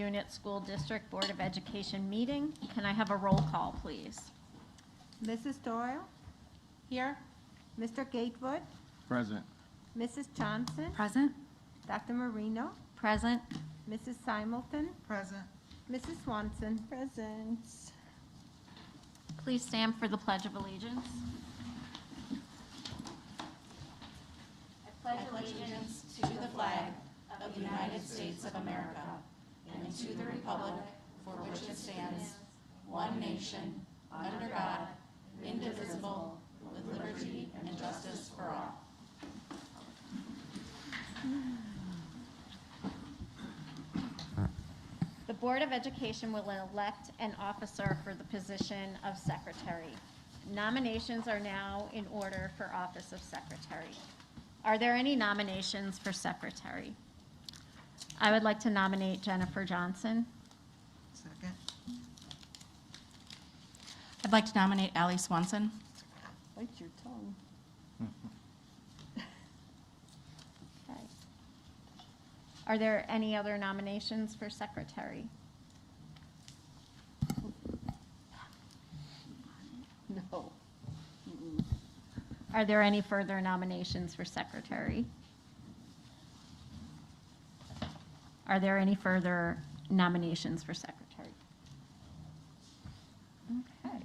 Unit School District Board of Education meeting. Can I have a roll call, please? Mrs. Doyle? Here. Mr. Gatewood? Present. Mrs. Johnson? Present. Dr. Marino? Present. Mrs. Simulton? Present. Mrs. Swanson? Present. Please stand for the Pledge of Allegiance. I pledge allegiance to the flag of the United States of America and to the republic for which it stands, one nation, under God, indivisible, with liberty and justice for all. The Board of Education will elect an officer for the position of secretary. Nominations are now in order for office of secretary. Are there any nominations for secretary? I would like to nominate Jennifer Johnson. Second. I'd like to nominate Allie Swanson. Bite your tongue. Okay. Are there any other nominations for secretary? No. Are there any further nominations for secretary? Are there any further nominations for secretary? Okay.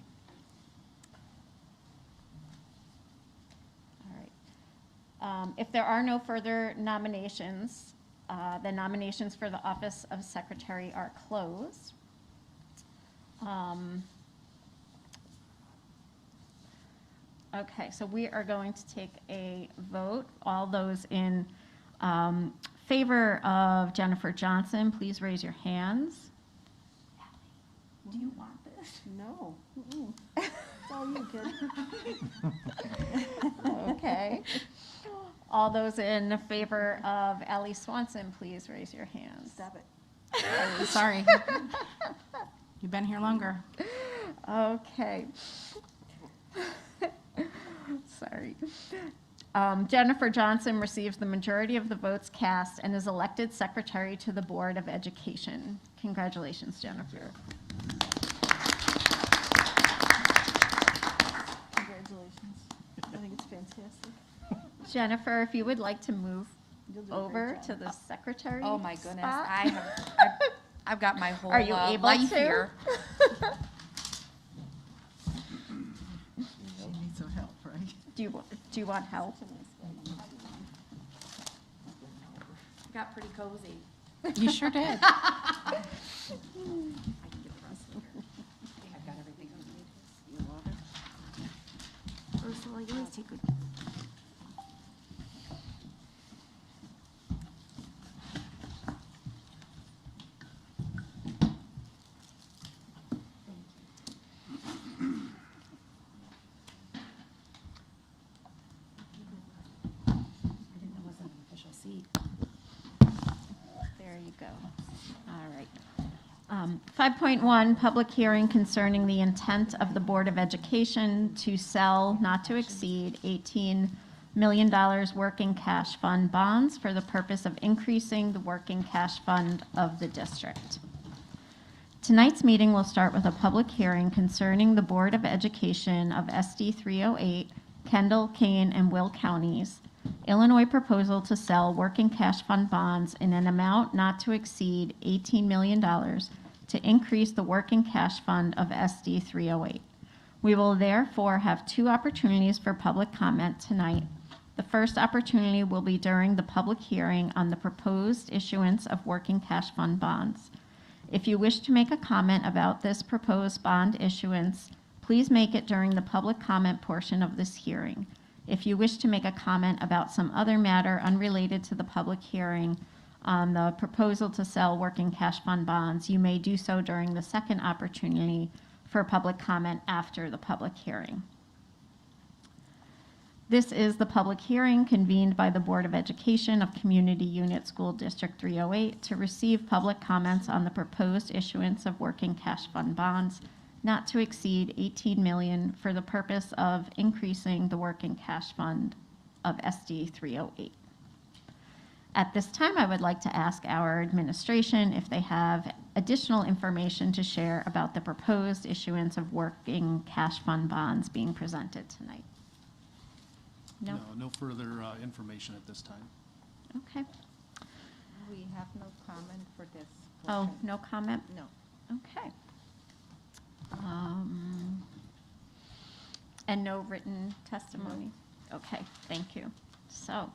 All right. If there are no further nominations, the nominations for the office of secretary are closed. Okay, so we are going to take a vote. All those in favor of Jennifer Johnson, please raise your hands. Do you want this? No. It's all you, kid. Okay. All those in favor of Allie Swanson, please raise your hands. Stop it. Oh, sorry. You've been here longer. Okay. Sorry. Jennifer Johnson receives the majority of the votes cast and is elected secretary to the Board of Education. Congratulations, Jennifer. Congratulations. I think it's fantastic. Jennifer, if you would like to move You'll do a great over job. to the secretary Oh my goodness, spot. I've got my whole Are you able life to? here. She needs some help, right? Do you want help? Got pretty cozy. You sure did. I can get the rest of it. I've got everything I need. Ursula, you always take good. I didn't know it was an official seat. There you go. All right. 5.1, public hearing concerning the intent of the Board of Education to sell not to exceed $18 million working cash fund bonds for the purpose of increasing the working cash fund of the district. Tonight's meeting will start with a public hearing concerning the Board of Education of SD308, Kendall, Kane, and Will counties, Illinois proposal to sell working cash fund bonds in an amount not to exceed $18 million to increase the working cash fund of SD 308. We will therefore have two opportunities for public comment tonight. The first opportunity will be during the public hearing on the proposed issuance of working cash fund bonds. If you wish to make a comment about this proposed bond issuance, please make it during the public comment portion of this hearing. If you wish to make a comment about some other matter unrelated to the public hearing on the proposal to sell working cash fund bonds, you may do so during the second opportunity for public comment after the public hearing. This is the public hearing convened by the Board of Education of Community Unit School District 308 to receive public comments on the proposed issuance of working cash fund bonds not to exceed $18 million for the purpose of increasing the working cash fund of SD 308. At this time, I would like to ask our administration if they have additional information to share about the proposed issuance of working cash fund bonds being presented tonight. No? No further information at this time. Okay. We have no comment for this. Oh, portion. no comment? No. Okay. And no written testimony? Okay, thank you. So,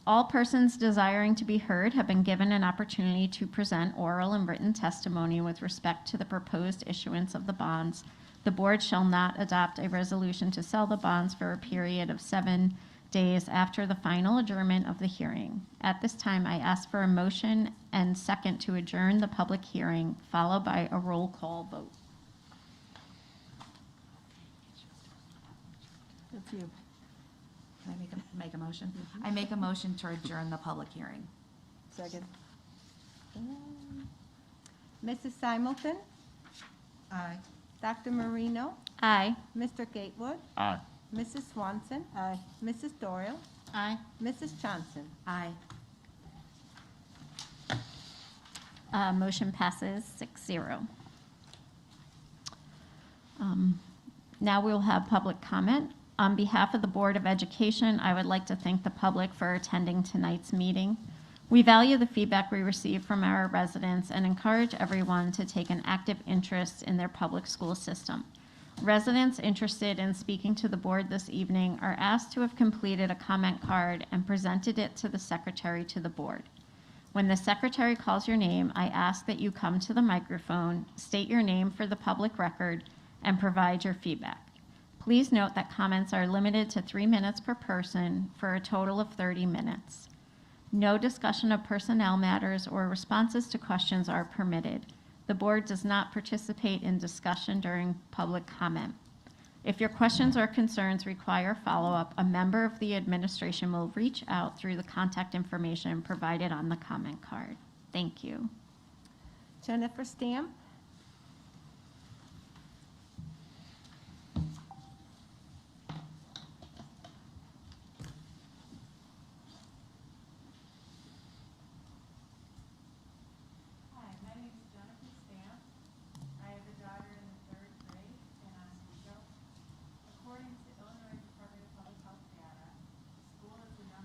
all persons desiring to be heard have been given an opportunity to present oral and written testimony with respect to the proposed issuance of the bonds. The board shall not adopt a resolution to sell the bonds for a period of 7 days after the final adjournment of the hearing. At this time, I ask for a motion and second to adjourn the public hearing, followed by a roll call vote. That's you. Can I make a motion? I make a motion to adjourn the public hearing. Second. Mrs. Simulton, Aye. Dr. Marino, Aye. Mr. Gatewood, Aye. Mrs. Swanson, Aye. Mrs. Doyle, Aye. Mrs. Johnson. Aye. Motion passes 6-0. Now we'll have public comment. On behalf of the Board of Education, I would like to thank the public for attending tonight's meeting. We value the feedback we receive from our residents and encourage everyone to take an active interest in their public school system. Residents interested in speaking to the board this evening are asked to have completed a comment card and presented it to the secretary to the board. When the secretary calls your name, I ask that you come to the microphone, state your name for the public record, and provide your feedback. Please note that comments are limited to 3 minutes per person for a total of 30 minutes. No discussion of personnel matters or responses to questions are permitted. The board does not participate in discussion during public comment. If your questions or concerns require follow-up, a member of the administration will reach out through the contact information provided on the comment card. Thank you. Jennifer Stamp, Hi, my name is Jennifer Stamp. I have a daughter in the 3rd grade in Oswego. According to Illinois Department of Public Health data, school is the #1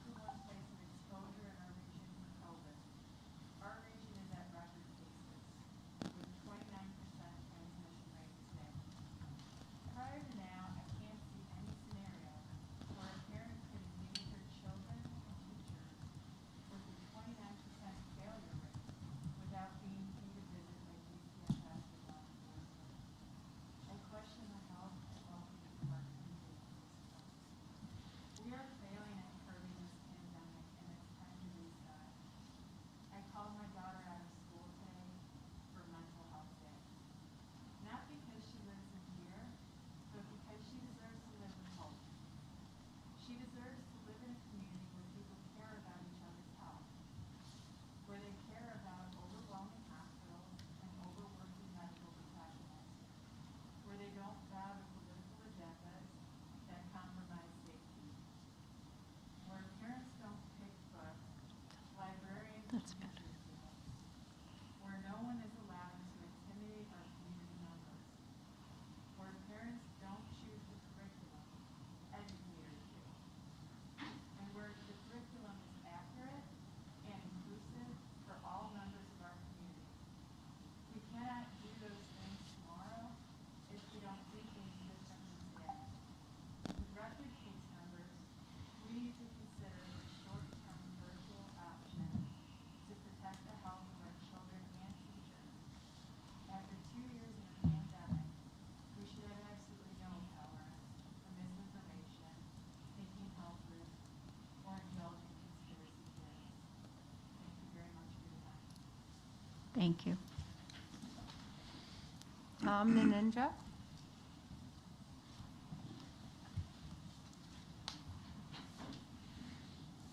place of exposure in our region for COVID. Our region is at record cases, with a 29% transmission rate today. Prior to now, I can't see any scenario where a parent could engage their children and teachers with a 29% failure rate without being paid a visit by DCFS or law enforcement. I question the health and well-being of our community at this point. We are failing at curbing this pandemic, and it's time to restart. I called my daughter out of school today for mental health day. Not because she lives in fear, but because she deserves to live with hope. She deserves to live in a community where people care about each other's health, where they care about overwhelming hospitals and overworking medical professionals, where they don't bow to political agendas that compromise safety, where parents don't pick books, librarians and teachers do, where no one is allowed to intimidate our community members, where parents don't choose the curriculum, educators do, and where the curriculum is accurate and inclusive for all members of our community. We cannot do those things tomorrow if we don't do things differently today. With record case numbers, we need to consider the short-term virtual option to protect the health of our children and teachers. After 2 years in a pandemic, we should have absolutely no tolerance for misinformation, taking health risks, or indulging conspiracy theories. Thank you very much for your time. Thank you. Tom Ninja,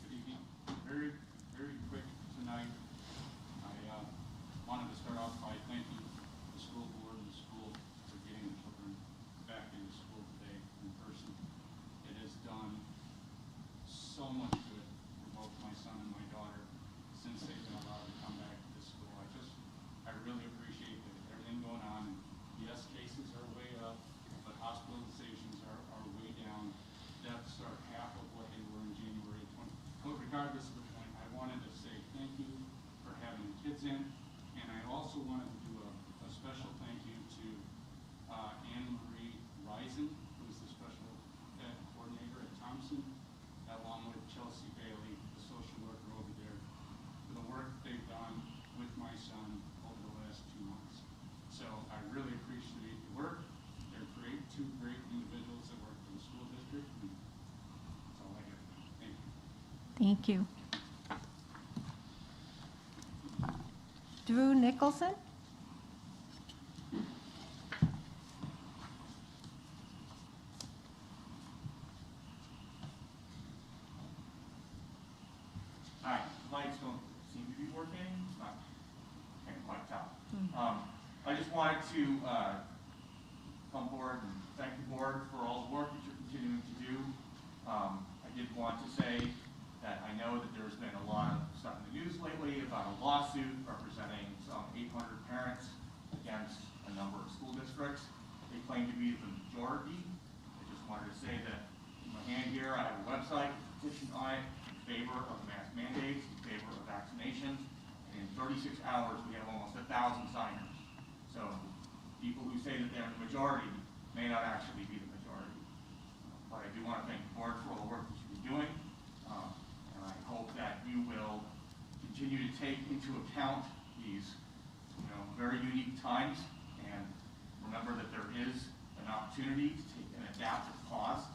Good evening. Very, very quick tonight. I wanted to start off by thanking the school board and the school for getting the children back into school today in person. It has done so much good for both my son and my Thank you. Drew Nicholson. Hi, lights don't seem to be working, can't quite tell. I just wanted to come forward and thank the board for all the work that you're continuing to do. I did want to say that I know that there's been a lot of stuff in the news lately about a lawsuit representing some 800 parents against a number of school districts. They claim to be the majority. I just wanted to say that in my hand here, I have a website, petition on it, in favor of mask mandates, in favor of vaccinations. And in 36 hours, we have almost 1,000 signers. So people who say that they're the majority may not actually be the majority. But I do want to thank the board for all the work that you've been doing. And I hope that you will continue to take into account these very unique times and remember that there is an opportunity to take an adaptive pause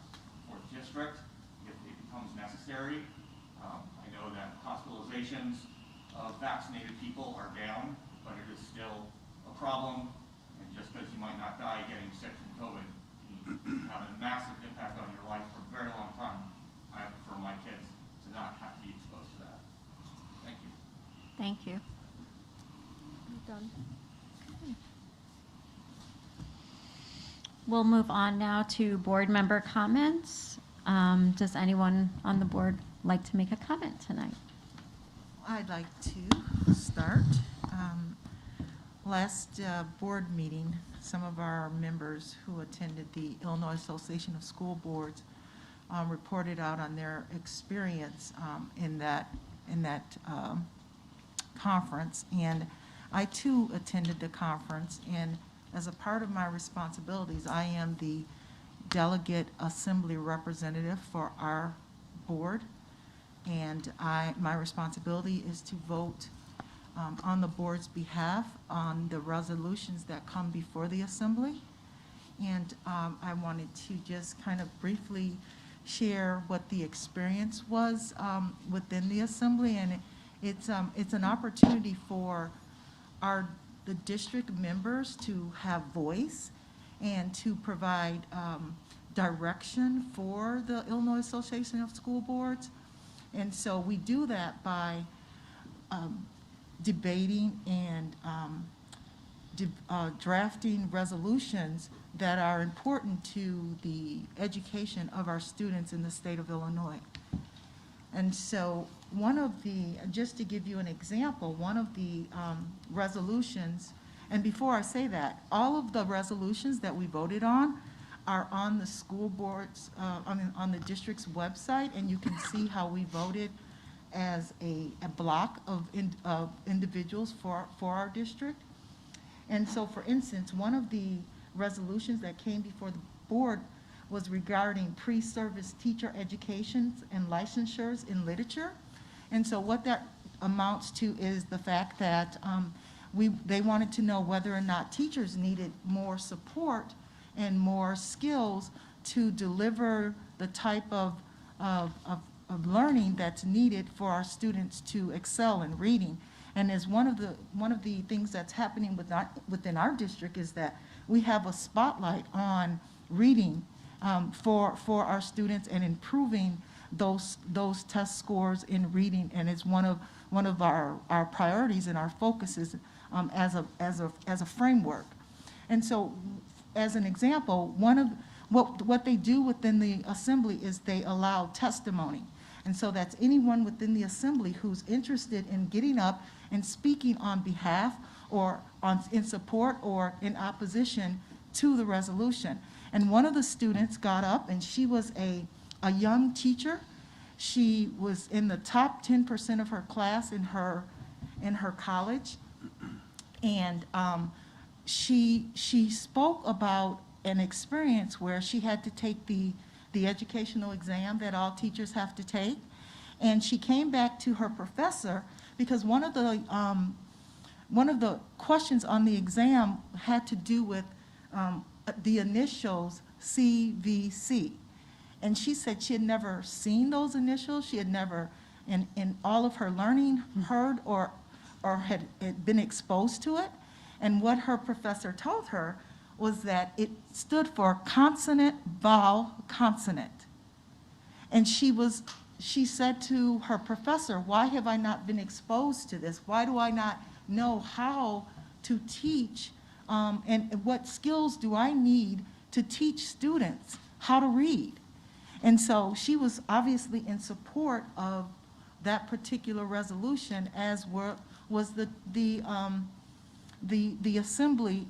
for the district if it becomes necessary. I know that hospitalizations of vaccinated people are down, but it is still a problem. And just because you might not die getting sick from COVID, you have a massive impact on your life for a very long time. I prefer my kids to not have to be exposed to that. Thank you. Thank you. You're done. We'll move on now to board member comments. Does anyone on the board like to make a comment tonight? I'd like to start. Last board meeting, some of our members who attended the Illinois Association of School Boards reported out on their experience in that conference. And I too attended the conference, and as a part of my responsibilities, I am the Delegate Assembly representative for our board. And my responsibility is to vote on the board's behalf on the resolutions that come before the assembly. And I wanted to just kind of briefly share what the experience was within the assembly. And it's an opportunity for the district members to have voice and to provide direction for the Illinois Association of School Boards. And so we do that by debating and drafting resolutions that are important to the education of our students in the state of Illinois. And so just to give you an example, one of the resolutions, and before I say that, all of the resolutions that we voted on are on the school boards, on the district's website, and you can see how we voted as a block of individuals for our district. And so, for instance, one of the resolutions that came before the board was regarding pre-service teacher educations and licensures in literature. And so what that amounts to is the fact that they wanted to know whether or not teachers needed more support and more skills to deliver the type of learning that's needed for our students to excel in reading. And as one of the things that's happening within our district is that we have a spotlight on reading for our students and improving those test scores in reading, and it's one of our priorities and our focuses as a framework. And so, as an example, one of what they do within the assembly is they allow testimony. And so that's anyone within the assembly who's interested in getting up and speaking on behalf or in support or in opposition to the resolution. And one of the students got up, and she was a young teacher. She was in the top 10% of her class in her college. And she spoke about an experience where she had to take the educational exam that all teachers have to take. And she came back to her professor because one of the questions on the exam had to do with the initials CVC. And she said she had never seen those initials. She had never in all of her learning heard or had been exposed to it. And what her professor told her was that it stood for consonant, vowel, consonant. And she said to her professor, why have I not been exposed to this? Why do I not know how to teach, and what skills do I need to teach students how to read? And so she was obviously in support of that particular resolution, as was the assembly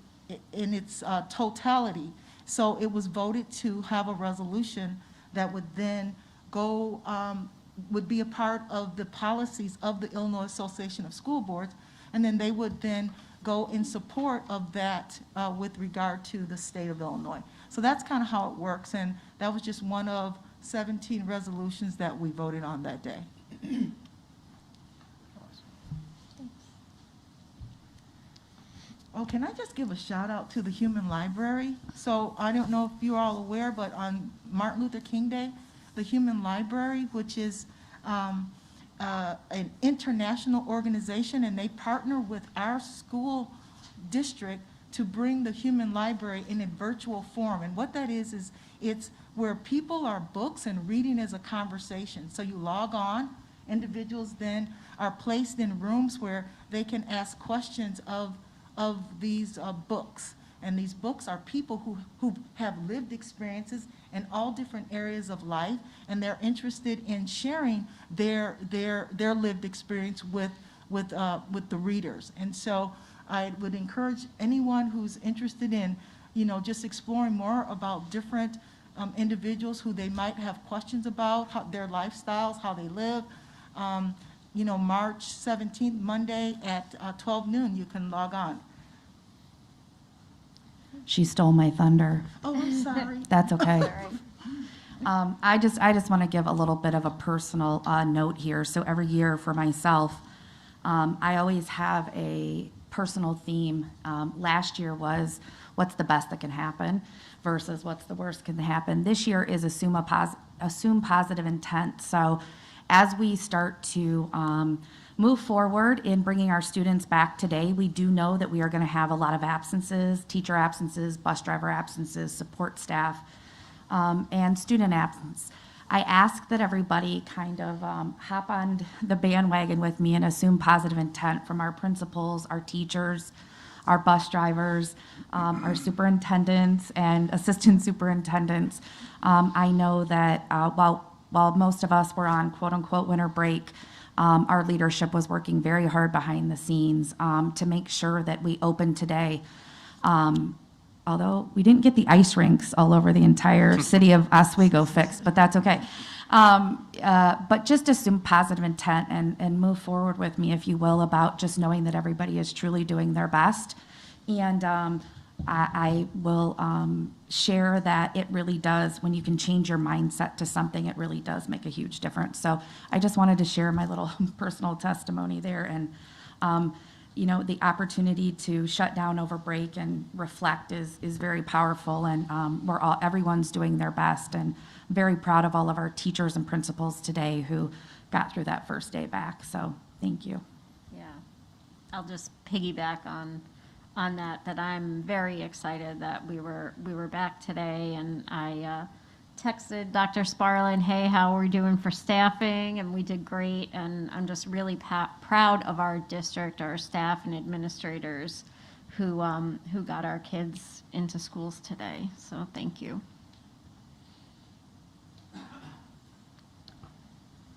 in its totality. So it was voted to have a resolution that would then go, would be a part of the policies of the Illinois Association of School Boards, and then they would then go in support of that with regard to the state of Illinois. So that's kind of how it works, and that was just one of 17 resolutions that we voted on that day. Oh, can I just give a shout out to the Human Library? So I don't know if you're all aware, but on Martin Luther King Day, the Human Library, which is an international organization, and they partner with our school district to bring the Human Library in a virtual form. And what that is it's where people are books and reading is a conversation. So you log on, individuals then are placed in rooms where they can ask questions of these books. And these books are people who have lived experiences in all different areas of life, and they're interested in sharing their lived experience with the readers. And so I would encourage anyone who's interested in, just exploring more about different individuals who they might have questions about, their lifestyles, how they live. March 17th, Monday at 12 noon, you can log on. She stole my thunder. Oh, I'm sorry. That's okay. I just want to give a little bit of a personal note here. So every year for myself, I always have a personal theme. Last year was what's the best that can happen versus what's the worst can happen. This year is assume positive intent. So as we start to move forward in bringing our students back today, we do know that we are going to have a lot of absences, teacher absences, bus driver absences, support staff, and student absence. I ask that everybody kind of hop on the bandwagon with me and assume positive intent from our principals, our teachers, our bus drivers, our superintendents and assistant superintendents. I know that while most of us were on quote-unquote winter break, our leadership was working very hard behind the scenes to make sure that we opened today. Although we didn't get the ice rinks all over the entire city of Oswego fixed, but that's okay. But just assume positive intent and move forward with me, if you will, about just knowing that everybody is truly doing their best. And I will share that it really does, when you can change your mindset to something, it really does make a huge difference. So I just wanted to share my little personal testimony there. And the opportunity to shut down over break and reflect is very powerful, and everyone's doing their best, and very proud of all of our teachers and principals today who got through that first day back. So thank you. Yeah, I'll just piggyback on that I'm very excited that we were back today, and I texted Dr. Sparlin, hey, how are we doing for staffing? And we did great, and I'm just really proud of our district, our staff and administrators who got our kids into schools today. So thank you.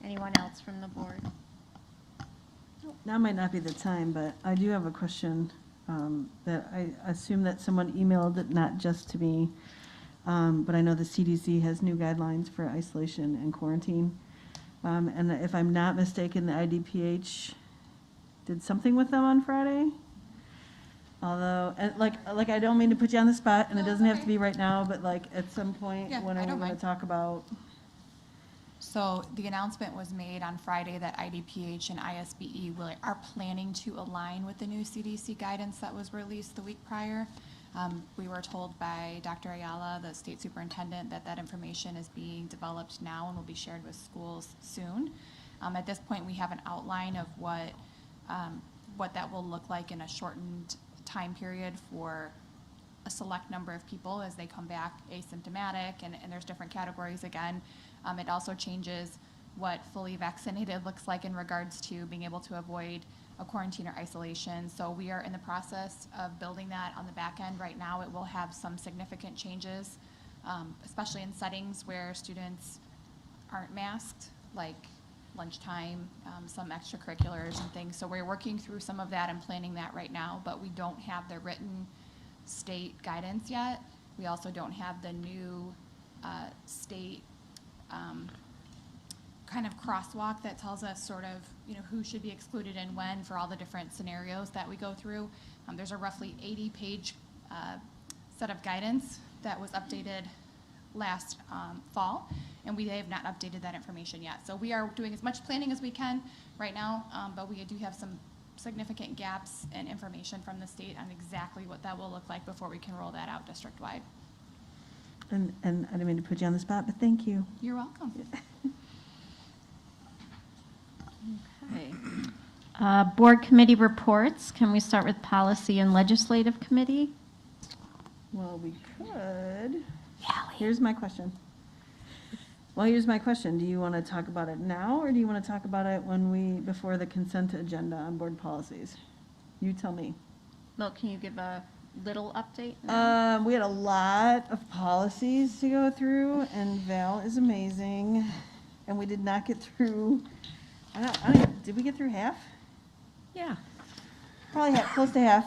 Anyone else from the board? Now might not be the time, but I do have a question that I assume that someone emailed it, not just to me, but I know the CDC has new guidelines for isolation and quarantine. And if I'm not mistaken, the IDPH did something with them on Friday. Although, like I don't mean to put you on the spot, and it doesn't have to be right now, but like at some point, Yeah, when I are we don't going to mind. talk about? So the announcement was made on Friday that IDPH and ISBE are planning to align with the new CDC guidance that was released the week prior. We were told by Dr. Ayala, the state superintendent, that information is being developed now and will be shared with schools soon. At this point, we have an outline of what that will look like in a shortened time period for a select number of people as they come back asymptomatic, and there's different categories again. It also changes what fully vaccinated looks like in regards to being able to avoid a quarantine or isolation. So we are in the process of building that on the back end right now. It will have some significant changes, especially in settings where students aren't masked, like lunchtime, some extracurriculars and things. So we're working through some of that and planning that right now, but we don't have the written state guidance yet. We also don't have the new state kind of crosswalk that tells us sort of, who should be excluded and when for all the different scenarios that we go through. There's a roughly 80-page set of guidance that was updated last fall, and we have not updated that information yet. So we are doing as much planning as we can right now, but we do have some significant gaps in information from the state on exactly what that will look like before we can roll that out district-wide. And I didn't mean to put you on the spot, but thank you. You're welcome. Okay. Board committee reports. Can we start with policy and legislative committee? Well, we could. Here's my question. Well, here's my question. Do you want to talk about it now, or do you want to talk about it before the consent agenda on board policies? You tell me. Well, can you give a little update? We had a lot of policies to go through, and Val is amazing. And we did not get through, did we get through half? Yeah. Probably close to half.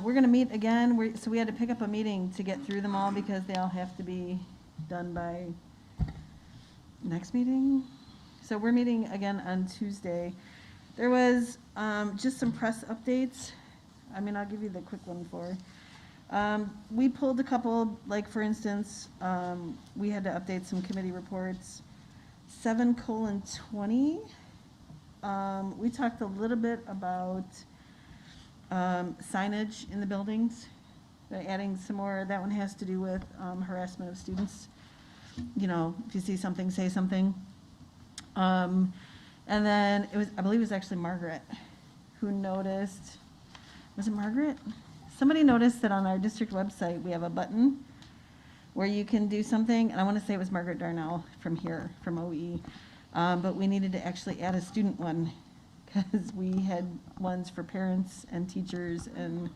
We're going to meet again. So we had to pick up a meeting to get through them all because they all have to be done by next meeting. So we're meeting again on Tuesday. There was just some press updates. I'll give you the quick one for. We pulled a couple, like for instance, we had to update some committee reports. 7:20. We talked a little bit about signage in the buildings, adding some more. That one has to do with harassment of students. If you see something, say something. And then I believe it was actually Margaret who noticed. Was it Margaret? Somebody noticed that on our district website we have a button where you can do something, and I want to say it was Margaret Darnell from here, from OE, but we needed to actually add a student one because we had ones for parents and teachers and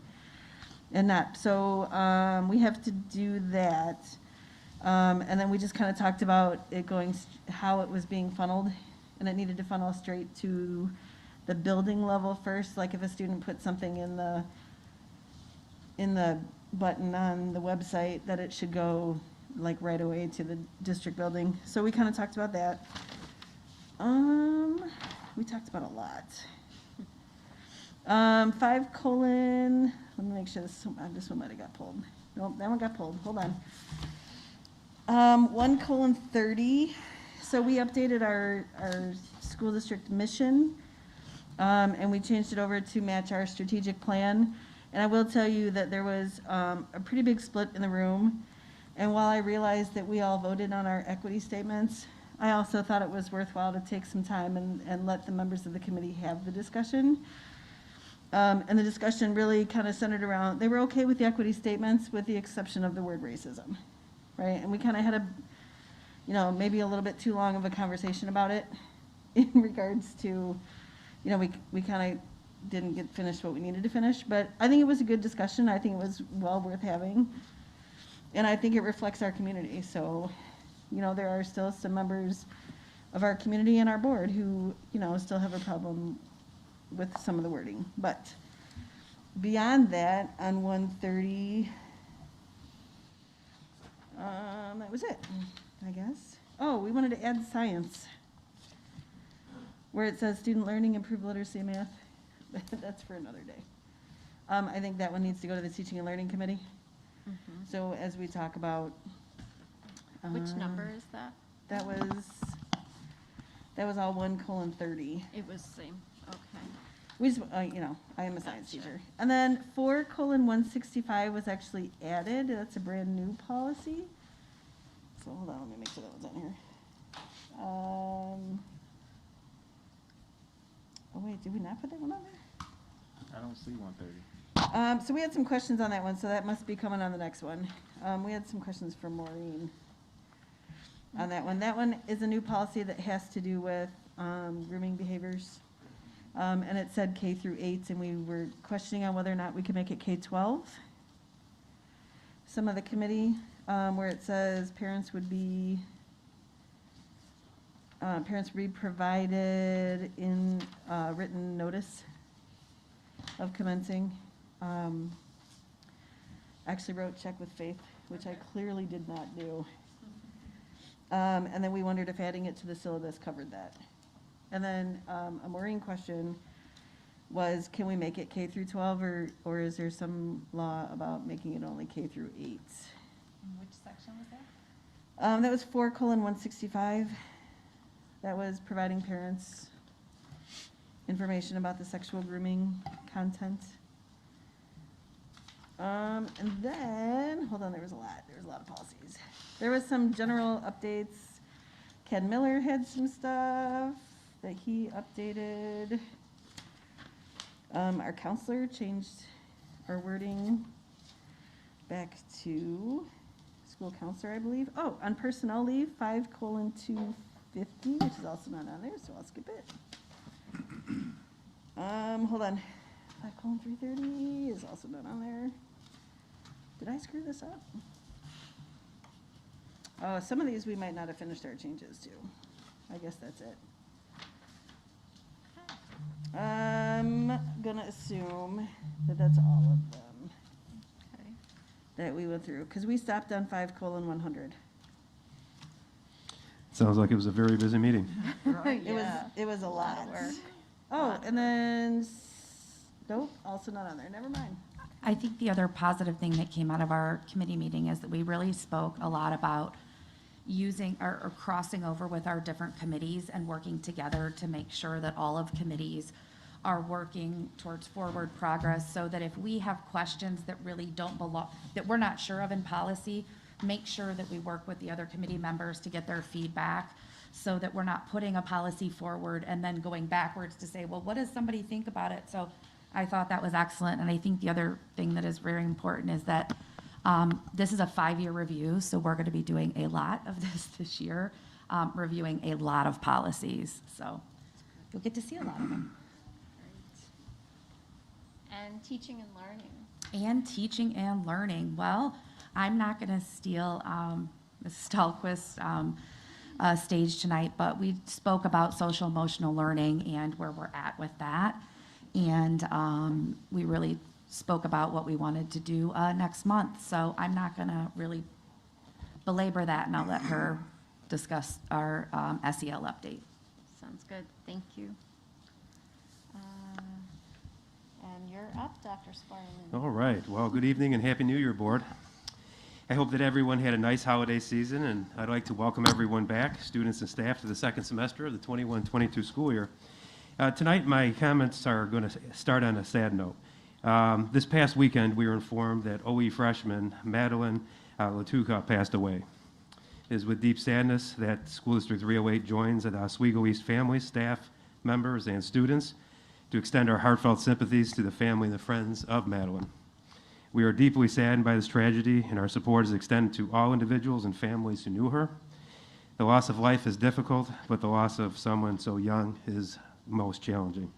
not. So we have to do that. And then we just kind of talked about it going, how it was being funneled, and it needed to funnel straight to the building level first, like if a student put something in the button on the website, that it should go like right away to the district building. So we kind of talked about that. We talked about a lot. 5 colon, let me make sure this one might have got pulled. Nope, that one got pulled. Hold on. 1:30. So we updated our school district mission, and we changed it over to match our strategic plan. And I will tell you that there was a pretty big split in the room. And while I realized that we all voted on our equity statements, I also thought it was worthwhile to take some time and let the members of the committee have the discussion. And the discussion really kind of centered around, they were okay with the equity statements with the exception of the word racism, right? And we kind of had maybe a little bit too long of a conversation about it in regards to, we kind of didn't get finished what we needed to finish, but I think it was a good discussion. I think it was well worth having, and I think it reflects our community. So, there are still some members of our community and our board who, still have a problem with some of the wording. But beyond that, on 1:30, that was it, I guess. Oh, we wanted to add science, where it says student learning, improved literacy, math. That's for another day. I think that one needs to go to the Teaching and Learning Committee. Mm-hmm. So as we talk about. Which number is that? That was all 1:30. It was same, okay. We just, I am a science teacher. And then 4:165 was actually added. That's a brand new policy. So hold on, let me make sure that was on here. Oh, wait, did we not put that one on there? I don't see 130. So we had some questions on that one, so that must be coming on the next one. We had some questions from Maureen on that one. That one is a new policy that has to do with grooming behaviors. And it said K through 8, and we were questioning on whether or not we could make it K-12. Some of the committee, where it says parents would be provided in written notice of commencing. Actually wrote check with faith, which I clearly did not do. And then we wondered if adding it to the syllabus covered that. And then a Maureen question was, can we make it K through 12, or is there some law about making it only K through 8? Which section was that? That was 4:165. That was providing parents information about the sexual grooming content. And then, hold on, there was a lot of policies. There was some general updates. Ken Miller had some stuff that he updated. Our counselor changed our wording back to school counselor, I believe. Oh, on personnel leave, 5:250, which is also not on there, so I'll skip it. Hold on. 5:330 is also not on there. Did I screw this up? Oh, some of these we might not have finished our changes to. I guess that's it. I'm gonna assume that that's all of them that we went through, because we stopped on 5:100. Sounds like it was a very busy meeting. It was a lot. Oh, and then, nope, also not on there, never mind. I think the other positive thing that came out of our committee meeting is that we really spoke a lot about using or crossing over with our different committees and working together to make sure that all of committees are working towards forward progress, so that if we have questions that really don't belong, that we're not sure of in policy, make sure that we work with the other committee members to get their feedback, so that we're not putting a policy forward and then going backwards to say, well, what does somebody think about it? So I thought that was excellent. And I think the other thing that is very important is that this is a 5-year review, so we're going to be doing a lot of this year, reviewing a lot of policies. So you'll get to see a lot of them. And teaching and learning. And teaching and learning. Well, I'm not going to steal Mrs. Dahlquist's stage tonight, but we spoke about social-emotional learning and where we're at with that. And we really spoke about what we wanted to do next month. So I'm not going to really belabor that, and I'll let her discuss our SEL update. Sounds good, thank you. And you're up, Dr. Sparling. All right. Well, good evening and Happy New Year, Board. I hope that everyone had a nice holiday season, and I'd like to welcome everyone back, students and staff, to the second semester of the 21-22 school year. Tonight, my comments are going to start on a sad note. This past weekend, we were informed that OE freshman Madeline Latuca passed away. It is with deep sadness that School District 308 joins the Oswego East families, staff, members, and students to extend our heartfelt sympathies to the family and the friends of Madeline. We are deeply saddened by this tragedy, and our support is extended to all individuals and families who knew her. The loss of life is difficult, but the loss of someone so young is most challenging.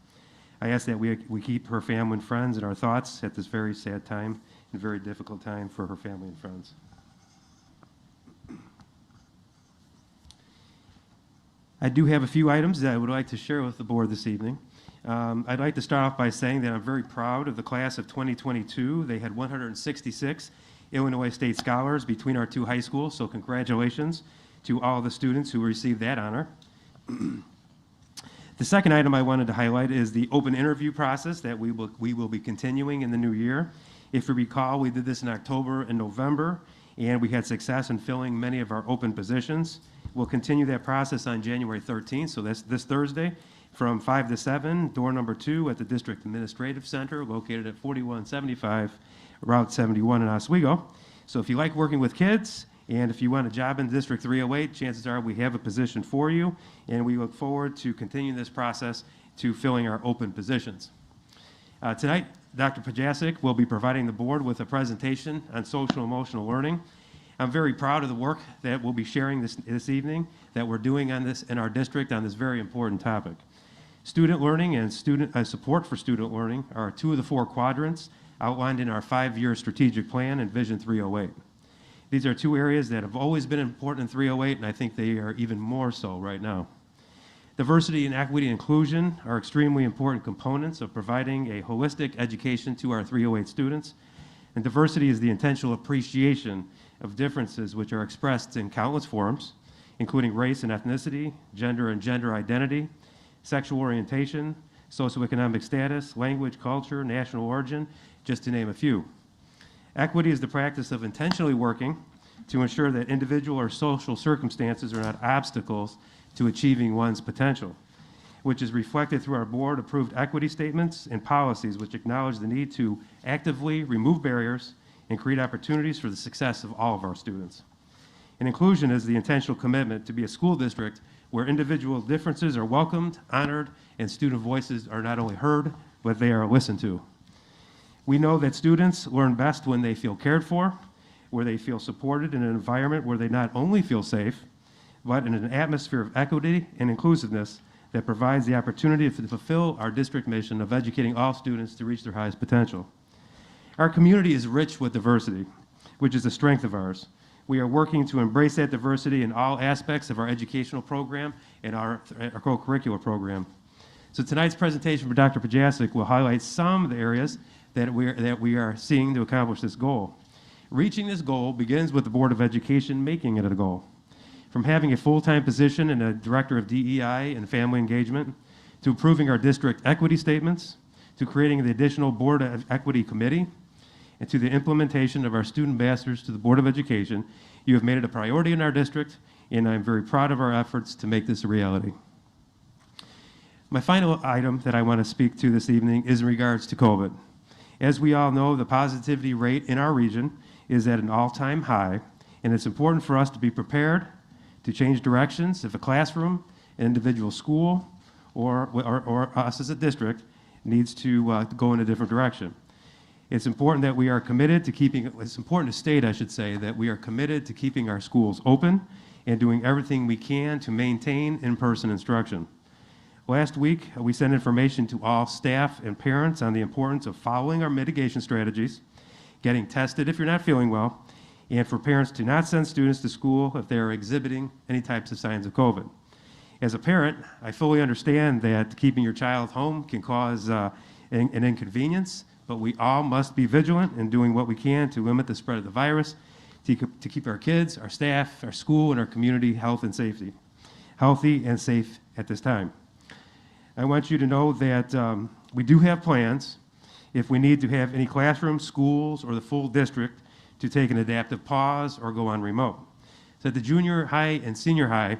I ask that we keep her family and friends in our thoughts at this very sad time and very difficult time for her family and friends. I do have a few items that I would like to share with the board this evening. I'd like to start off by saying that I'm very proud of the class of 2022. They had 166 Illinois State Scholars between our two high schools, so congratulations to all the students who received that honor. The second item I wanted to highlight is the open interview process that we will be continuing in the new year. If you recall, we did this in October and November, and we had success in filling many of our open positions. We'll continue that process on January 13th, so that's this Thursday, from 5 to 7, door number 2 at the District Administrative Center, located at 4175 Route 71 in Oswego. So if you like working with kids, and if you want a job in District 308, chances are we have a position for you, and we look forward to continuing this process to filling our open positions. Tonight, Dr. Pajasic will be providing the board with a presentation on social-emotional learning. I'm very proud of the work that we'll be sharing this evening that we're doing on this in our district on this very important topic. Student learning and student support for student learning are two of the 4 quadrants outlined in our 5-year strategic plan and Vision 308. These are 2 areas that have always been important in 308, and I think they are even more so right now. Diversity and equity and inclusion are extremely important components of providing a holistic education to our 308 students. And diversity is the intentional appreciation of differences which are expressed in countless forms, including race and ethnicity, gender and gender identity, sexual orientation, socioeconomic status, language, culture, national origin, just to name a few. Equity is the practice of intentionally working to ensure that individual or social circumstances are not obstacles to achieving one's potential, which is reflected through our board-approved equity statements and policies which acknowledge the need to actively remove barriers and create opportunities for the success of all of our students. And inclusion is the intentional commitment to be a school district where individual differences are welcomed, honored, and student voices are not only heard, but they are listened to. We know that students learn best when they feel cared for, where they feel supported in an environment where they not only feel safe, but in an atmosphere of equity and inclusiveness that provides the opportunity to fulfill our district mission of educating all students to reach their highest potential. Our community is rich with diversity, which is a strength of ours. We are working to embrace that diversity in all aspects of our educational program and our co-curricular program. So tonight's presentation for Dr. Pajasic will highlight some of the areas that we are seeing to accomplish this goal. Reaching this goal begins with the Board of Education making it a goal. From having a full-time position and a director of DEI and family engagement, to improving our district equity statements, to creating the additional Board of Equity Committee, and to the implementation of our student ambassadors to the Board of Education, you have made it a priority in our district, and I'm very proud of our efforts to make this a reality. My final item that I want to speak to this evening is in regards to COVID. As we all know, the positivity rate in our region is at an all-time high, and it's important for us to be prepared to change directions if a classroom, an individual school, or us as a district needs to go in a different direction. It's important that we are committed to keeping, it's important to state, I should say, that we are committed to keeping our schools open and doing everything we can to maintain in-person instruction. Last week, we sent information to all staff and parents on the importance of following our mitigation strategies, getting tested if you're not feeling well, and for parents to not send students to school if they are exhibiting any types of signs of COVID. As a parent, I fully understand that keeping your child home can cause an inconvenience, but we all must be vigilant in doing what we can to limit the spread of the virus, to keep our kids, our staff, our school, and our community healthy and safe at this time. I want you to know that we do have plans if we need to have any classrooms, schools, or the full district to take an adaptive pause or go on remote. So at the junior high and senior high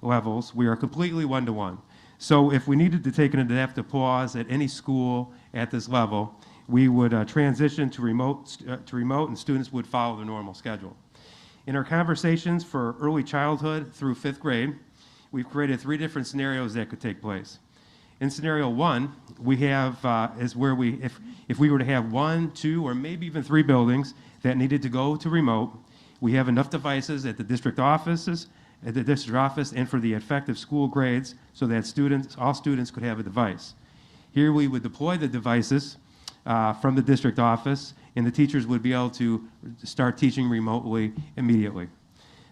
levels, we are completely one-to-one. So if we needed to take an adaptive pause at any school at this level, we would transition to remote, and students would follow the normal schedule. In our conversations for early childhood through 5th grade, we've created 3 different scenarios that could take place. In scenario 1, we have is where if we were to have 1, 2, or maybe even 3 buildings that needed to go to remote, we have enough devices at the district offices, and for the effective school grades so that all students could have a device. Here we would deploy the devices from the district office, and the teachers would be able to start teaching remotely immediately.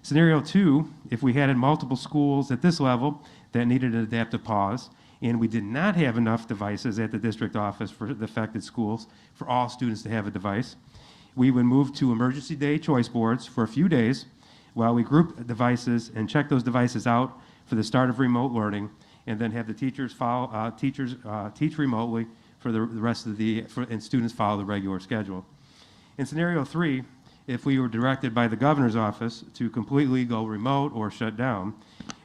Scenario 2, if we had in multiple schools at this level that needed an adaptive pause, and we did not have enough devices at the district office for the affected schools for all students to have a device, we would move to emergency day choice boards for a few days while we group devices and check those devices out for the start of remote learning, and then have the teachers teach remotely for the rest of and students follow the regular schedule. In scenario 3, if we were directed by the governor's office to completely go remote or shut down,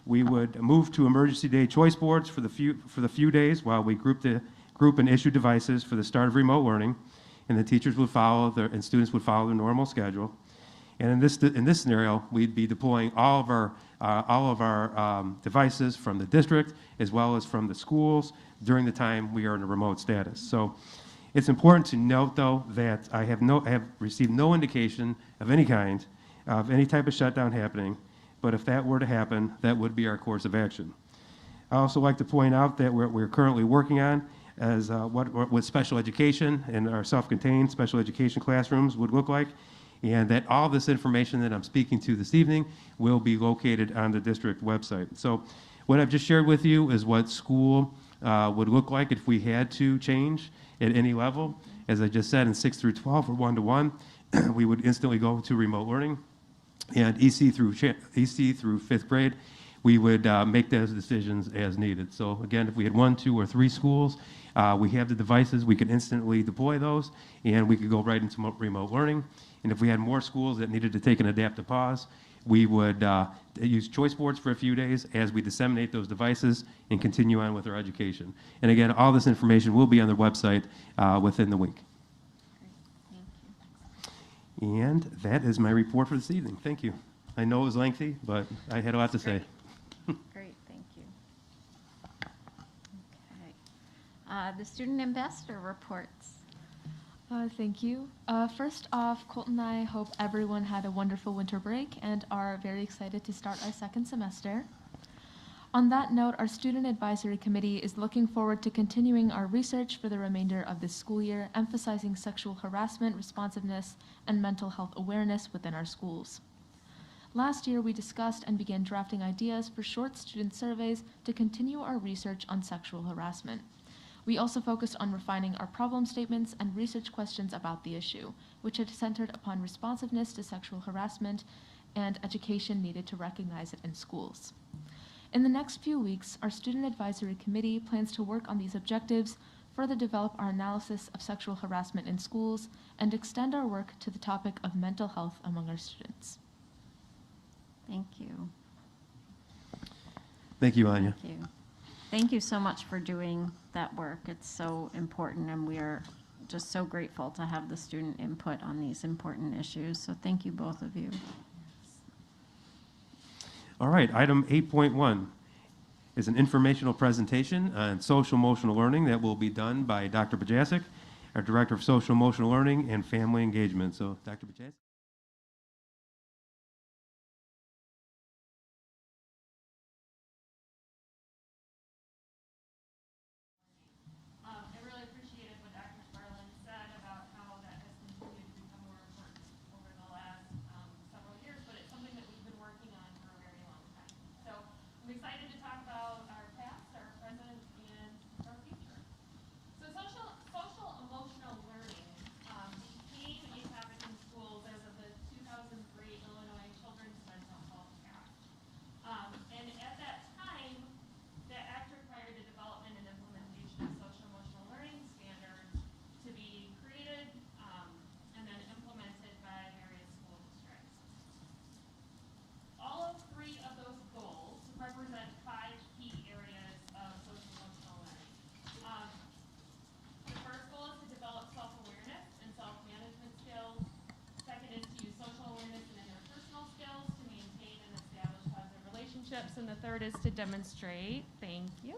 we would move to emergency day choice boards for the few days while we group and issue devices for the start of remote learning, and the teachers would follow and students would follow their normal schedule. And in this scenario, we'd be deploying all of our devices from the district as well as from the schools during the time we are in a remote status. So it's important to note, though, that I have received no indication of any kind of any type of shutdown happening, but if that were to happen, that would be our course of action. I also like to point out that we're currently working on as what special education and our self-contained special education classrooms would look like, and that all this information that I'm speaking to this evening will be located on the district website. So what I've just shared with you is what school would look like if we had to change at any level. As I just said, in 6 through 12 or 1-to-1, we would instantly go to remote learning. And EC through 5th grade, we would make those decisions as needed. So again, if we had 1, 2, or 3 schools, we have the devices, we could instantly deploy those, and we could go right into remote learning. And if we had more schools that needed to take an adaptive pause, we would use choice boards for a few days as we disseminate those devices and continue on with our education. And again, all this information will be on the website within the week. And that is my report for this evening. Thank you. I know it was lengthy, but I had a lot to say. Great, thank you. Okay. The student ambassador reports. Thank you. First off, Colt and I hope everyone had a wonderful winter break and are very excited to start our second semester. On that note, our Student Advisory Committee is looking forward to continuing our research for the remainder of this school year, emphasizing sexual harassment, responsiveness, and mental health awareness within our schools. Last year, we discussed and began drafting ideas for short student surveys to continue our research on sexual harassment. We also focused on refining our problem statements and research questions about the issue, which had centered upon responsiveness to sexual harassment and education needed to recognize it in schools. In the next few weeks, our Student Advisory Committee plans to work on these objectives, further develop our analysis of sexual harassment in schools, and extend our work to the topic of mental health among our students. Thank you. Thank you, Anya. Thank you. Thank you so much for doing that work. It's so important, and we are just so grateful to have the student input on these important issues. So thank you, both of you. All right, item 8.1 is an informational presentation on social-emotional learning that will be done by Dr. Bajasic, our Director of Social-Emotional Learning and Family Engagement. So, Dr. Bajasic. I really appreciated what Dr. Sparlin said about how that has continued to become more important over the last several years, but it's something that we've been working on for a very long time. So I'm excited to talk about our past, our present, and our future. So social-emotional learning became a topic in schools as of the 2003 Illinois Children's Mental Health Act. And at that time, the act required the development and implementation of social-emotional learning standards to be created and then implemented by various school districts. All of 3 of those goals represent 5 key areas of social-emotional learning. The first goal is to develop self-awareness and self-management skills. Second is to use social awareness and interpersonal skills to maintain and establish positive relationships. And the third is to demonstrate, thank you.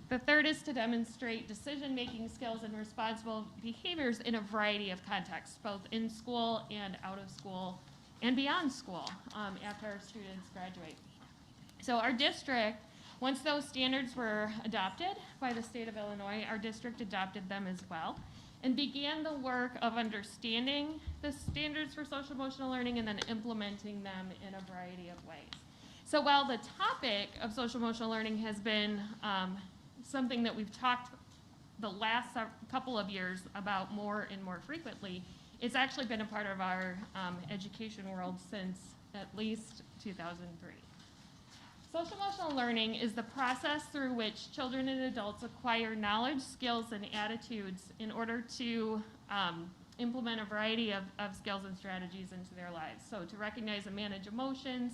The third is to demonstrate decision-making skills and responsible behaviors in a variety of contexts, both in school and out of school and beyond school after our students graduate. So our district, once those standards were adopted by the state of Illinois, our district adopted them as well and began the work of understanding the standards for social-emotional learning and then implementing them in a variety of ways. So while the topic of social-emotional learning has been something that we've talked the last couple of years about more and more frequently, it's actually been a part of our education world since at least 2003. Social-emotional learning is the process through which children and adults acquire knowledge, skills, and attitudes in order to implement a variety of skills and strategies into their lives. So to recognize and manage emotions,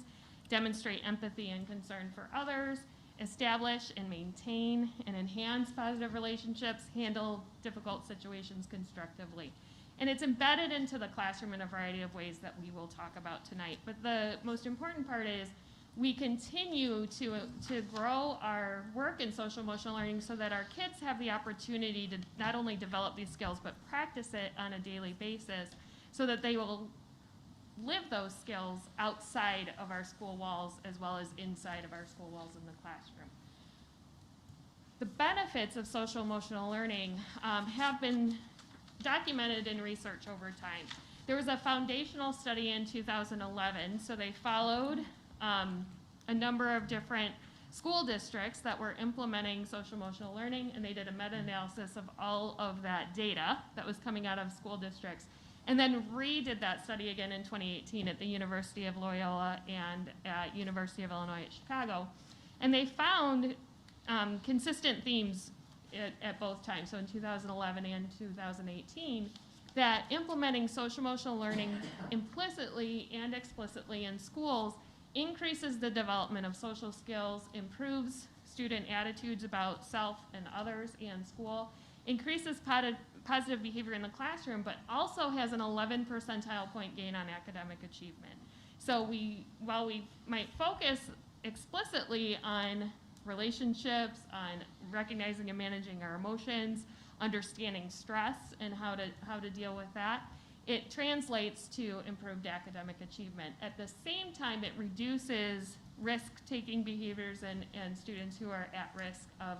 demonstrate empathy and concern for others, establish and maintain and enhance positive relationships, handle difficult situations constructively. And it's embedded into the classroom in a variety of ways that we will talk about tonight. But the most important part is we continue to grow our work in social emotional learning so that our kids have the opportunity to not only develop these skills, but practice it on a daily basis so that they will live those skills outside of our school walls as well as inside of our school walls in the classroom. The benefits of social emotional learning have been documented in research over time. There was a foundational study in 2011, so they followed a number of different school districts that were implementing social emotional learning, and they did a meta-analysis of all of that data that was coming out of school districts, and then redid that study again in 2018 at the University of Loyola and at University of Illinois at Chicago. And they found consistent themes at both times, so in 2011 and 2018, that implementing social emotional learning implicitly and explicitly in schools increases the development of social skills, improves student attitudes about self and others and school, increases positive behavior in the classroom, but also has an 11 percentile point gain on academic achievement. So while we might focus explicitly on relationships, on recognizing and managing our emotions, understanding stress and how to deal with that, it translates to improved academic achievement. At the same time, it reduces risk-taking behaviors and students who are at risk of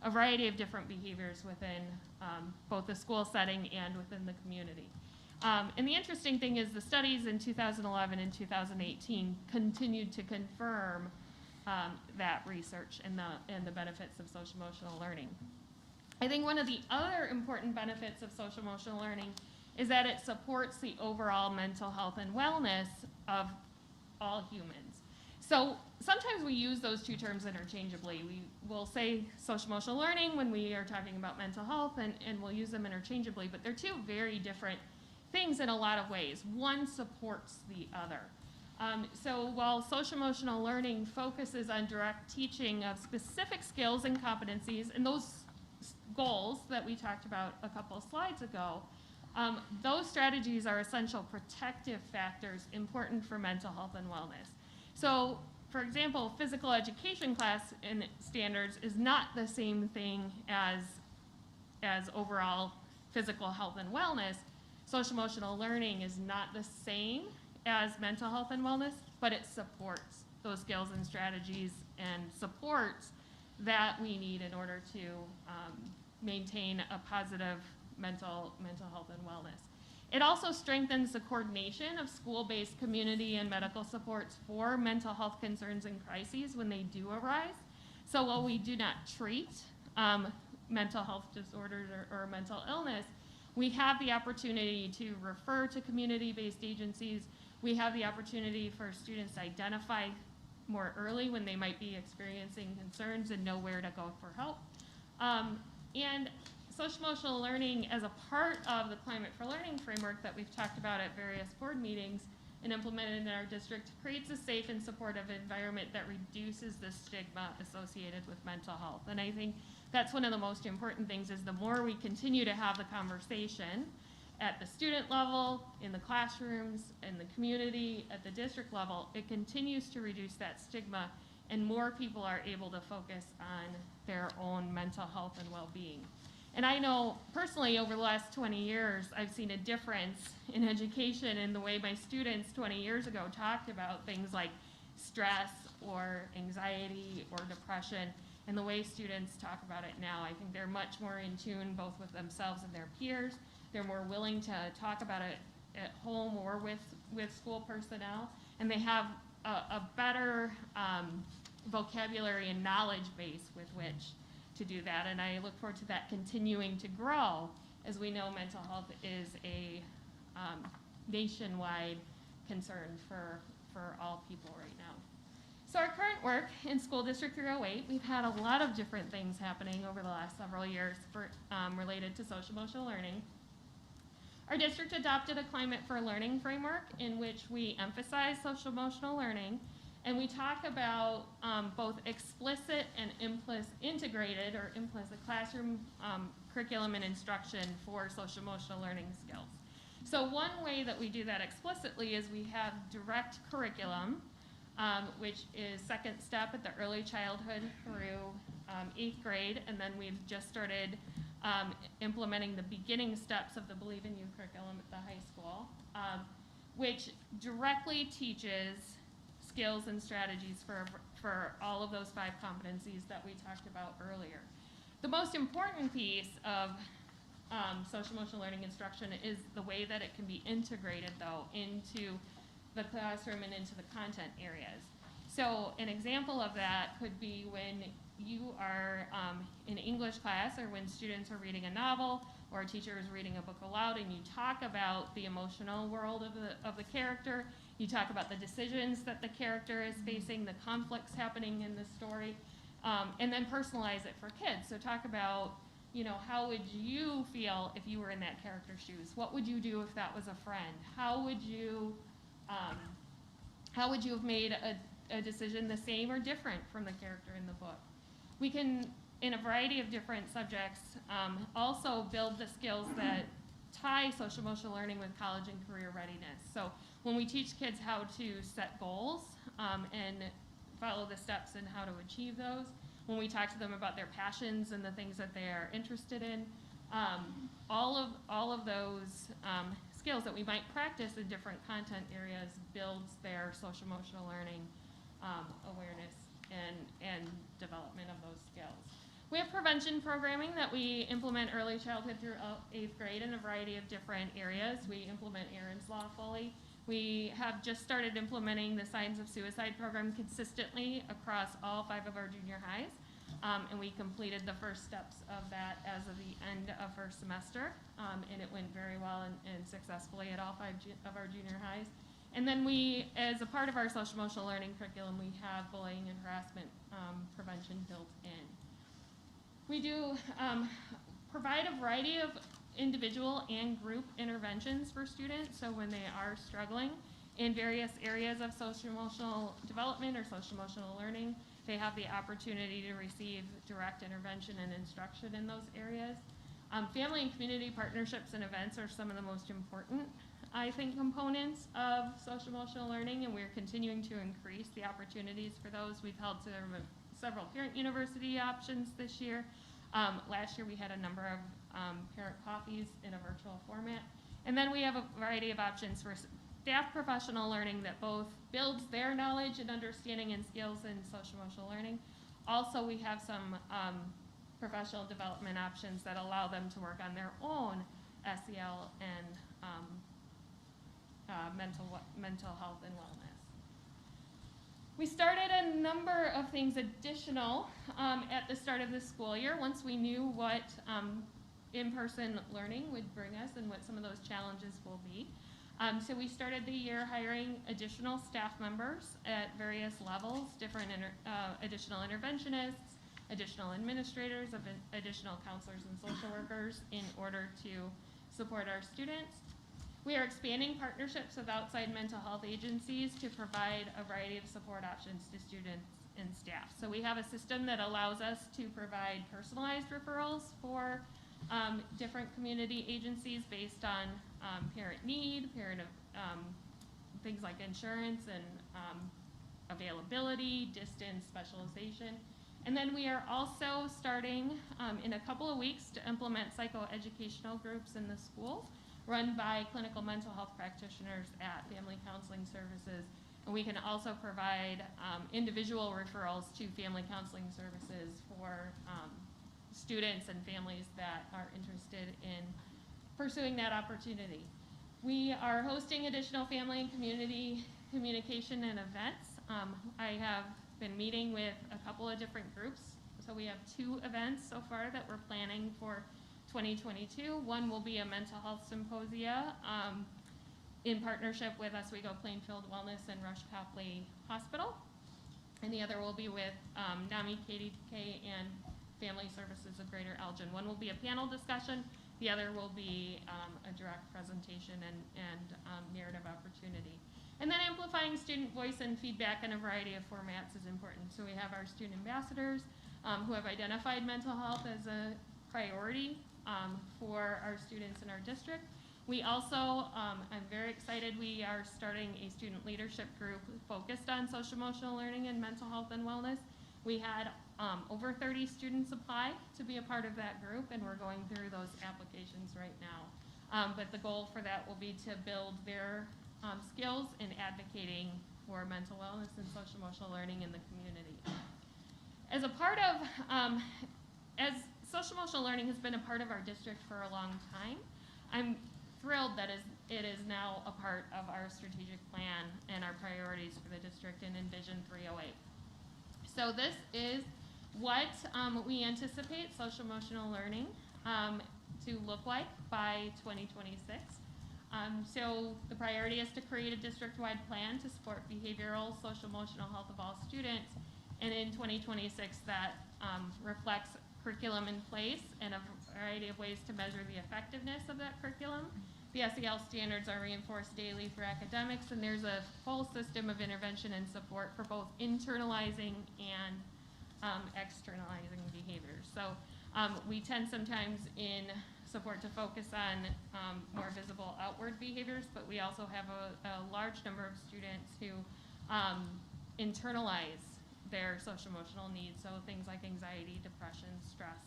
a variety of different behaviors within both the school setting and within the community. And the interesting thing is the studies in 2011 and 2018 continued to confirm that research and the benefits of social emotional learning. I think one of the other important benefits of social emotional learning is that it supports the overall mental health and wellness of all humans. So sometimes we use those two terms interchangeably. We will say social emotional learning when we are talking about mental health, and we'll use them interchangeably, but they're two very different things in a lot of ways. One supports the other. So while social emotional learning focuses on direct teaching of specific skills and competencies, and those goals that we talked about a couple of slides ago, those strategies are essential protective factors important for mental health and wellness. So, for example, physical education class in standards is not the same thing as overall physical health and wellness. Social emotional learning is not the same as mental health and wellness, but it supports those skills and strategies and supports that we need in order to maintain a positive mental health and wellness. It also strengthens the coordination of school-based community and medical supports for mental health concerns and crises when they do arise. So while we do not treat mental health disorders or mental illness, we have the opportunity to refer to community-based agencies. We have the opportunity for students to identify more early when they might be experiencing concerns and know where to go for help. And social emotional learning as a part of the Climate for Learning framework that we've talked about at various board meetings and implemented in our district creates a safe and supportive environment that reduces the stigma associated with mental health. And I think that's one of the most important things is the more we continue to have the conversation at the student level, in the classrooms, in the community, at the district level, it continues to reduce that stigma and more people are able to focus on their own mental health and well-being. And I know personally over the last 20 years, I've seen a difference in education in the way my students 20 years ago talked about things like stress or anxiety or depression and the way students talk about it now. I think they're much more in tune both with themselves and their peers. They're more willing to talk about it at home or with school personnel, and they have a better vocabulary and knowledge base with which to do that, and I look forward to that continuing to grow as we know mental health is a nationwide concern for all people right now. So our current work in School District 308, we've had a lot of different things happening over the last several years related to social emotional learning. Our district adopted a Climate for Learning framework in which we emphasize social emotional learning, and we talk about both explicit and integrated or implicit classroom curriculum and instruction for social emotional learning skills. So one way that we do that explicitly is we have direct curriculum which is second step at the early childhood through 8th grade, and then we've just started implementing the beginning steps of the Believe in You curriculum at the high school, which directly teaches skills and strategies for all of those 5 competencies that we talked about earlier. The most important piece of social-emotional learning instruction is the way that it can be integrated, though, into the classroom and into the content areas. So an example of that could be when you are in English class, or when students are reading a novel or a teacher is reading a book aloud, and you talk about the emotional world of the character, you talk about the decisions that the character is facing, the conflicts happening in the story, and then personalize it for kids. So talk about, you know, how would you feel if you were in that character's shoes? What would you do if that was a friend? How would you have made a decision the same or different from the character in the book? We can, in a variety of different subjects, also build the skills that tie social-emotional learning with college and career readiness. So when we teach kids how to set goals and follow the steps in how to achieve those, when we talk to them about their passions and the things that they are interested in, all of those skills that we might practice in different content areas builds their social-emotional learning awareness and development of those skills. We have prevention programming that we implement early childhood through 8th grade in a variety of different areas. We implement Aaron's Law fully. We have just started implementing the Signs of Suicide program consistently across all 5 of our junior highs. And we completed the first steps of that as of the end of first semester. And it went very well and successfully at all 5 of our junior highs. And then we, as a part of our social-emotional learning curriculum, we have bullying and harassment prevention built in. We do provide a variety of individual and group interventions for students, so when they are struggling in various areas of social-emotional development or social-emotional learning, they have the opportunity to receive direct intervention and instruction in those areas. Family and community partnerships and events are some of the most important, I think, components of social-emotional learning, and we're continuing to increase the opportunities for those. We've held several parent university options this year. Last year we had a number of parent coffees in a virtual format. And then we have a variety of options for staff professional learning that both builds their knowledge and understanding and skills in social-emotional learning. Also, we have some professional development options that allow them to work on their own SEL and mental health and wellness. We started a number of things additional at the start of the school year once we knew what in-person learning would bring us and what some of those challenges will be. So we started the year hiring additional staff members at various levels, different additional interventionists, additional administrators, additional counselors and social workers in order to support our students. We are expanding partnerships with outside mental health agencies to provide a variety of support options to students and staff. So we have a system that allows us to provide personalized referrals for different community agencies based on parent need, things like insurance and availability, distance, specialization. And then we are also starting in a couple of weeks to implement psychoeducational groups in the schools run by clinical mental health practitioners at Family Counseling Services. And we can also provide individual referrals to Family Counseling Services for students and families that are interested in pursuing that opportunity. We are hosting additional family and community communication and events. I have been meeting with a couple of different groups. So we have 2 events so far that we're planning for 2022. One will be a mental health symposia in partnership with Oswego Plainfield Wellness and Rush Copley Hospital. And the other will be with NAMI, KDK, and Family Services of Greater Elgin. One will be a panel discussion. The other will be a direct presentation and narrative opportunity. And then amplifying student voice and feedback in a variety of formats is important. So we have our student ambassadors who have identified mental health as a priority for our students in our district. We also, I'm very excited started, we are starting a student leadership group focused on social emotional learning and mental health and wellness. We had over 30 students apply to be a part of that group, and we're going through those applications right now. But the goal for that will be to build their skills in advocating for mental wellness and social emotional learning in the community. As a part of, as social emotional learning has been a part of our district for a long time, I'm thrilled that it is now a part of our strategic plan and our priorities for the district and in Vision 308. So this is what we anticipate social emotional learning to look like by 2026. So the priority is to create a district-wide plan to support behavioral, social emotional health of all students. And in 2026, that reflects curriculum in place and a variety of ways to measure the effectiveness of that curriculum. The SEL standards are reinforced daily for academics, and there's a full system of intervention and support for both internalizing and externalizing behaviors. So we tend sometimes in support to focus on more visible outward behaviors, but we also have a large number of students who internalize their social emotional needs, so things like anxiety, depression, stress,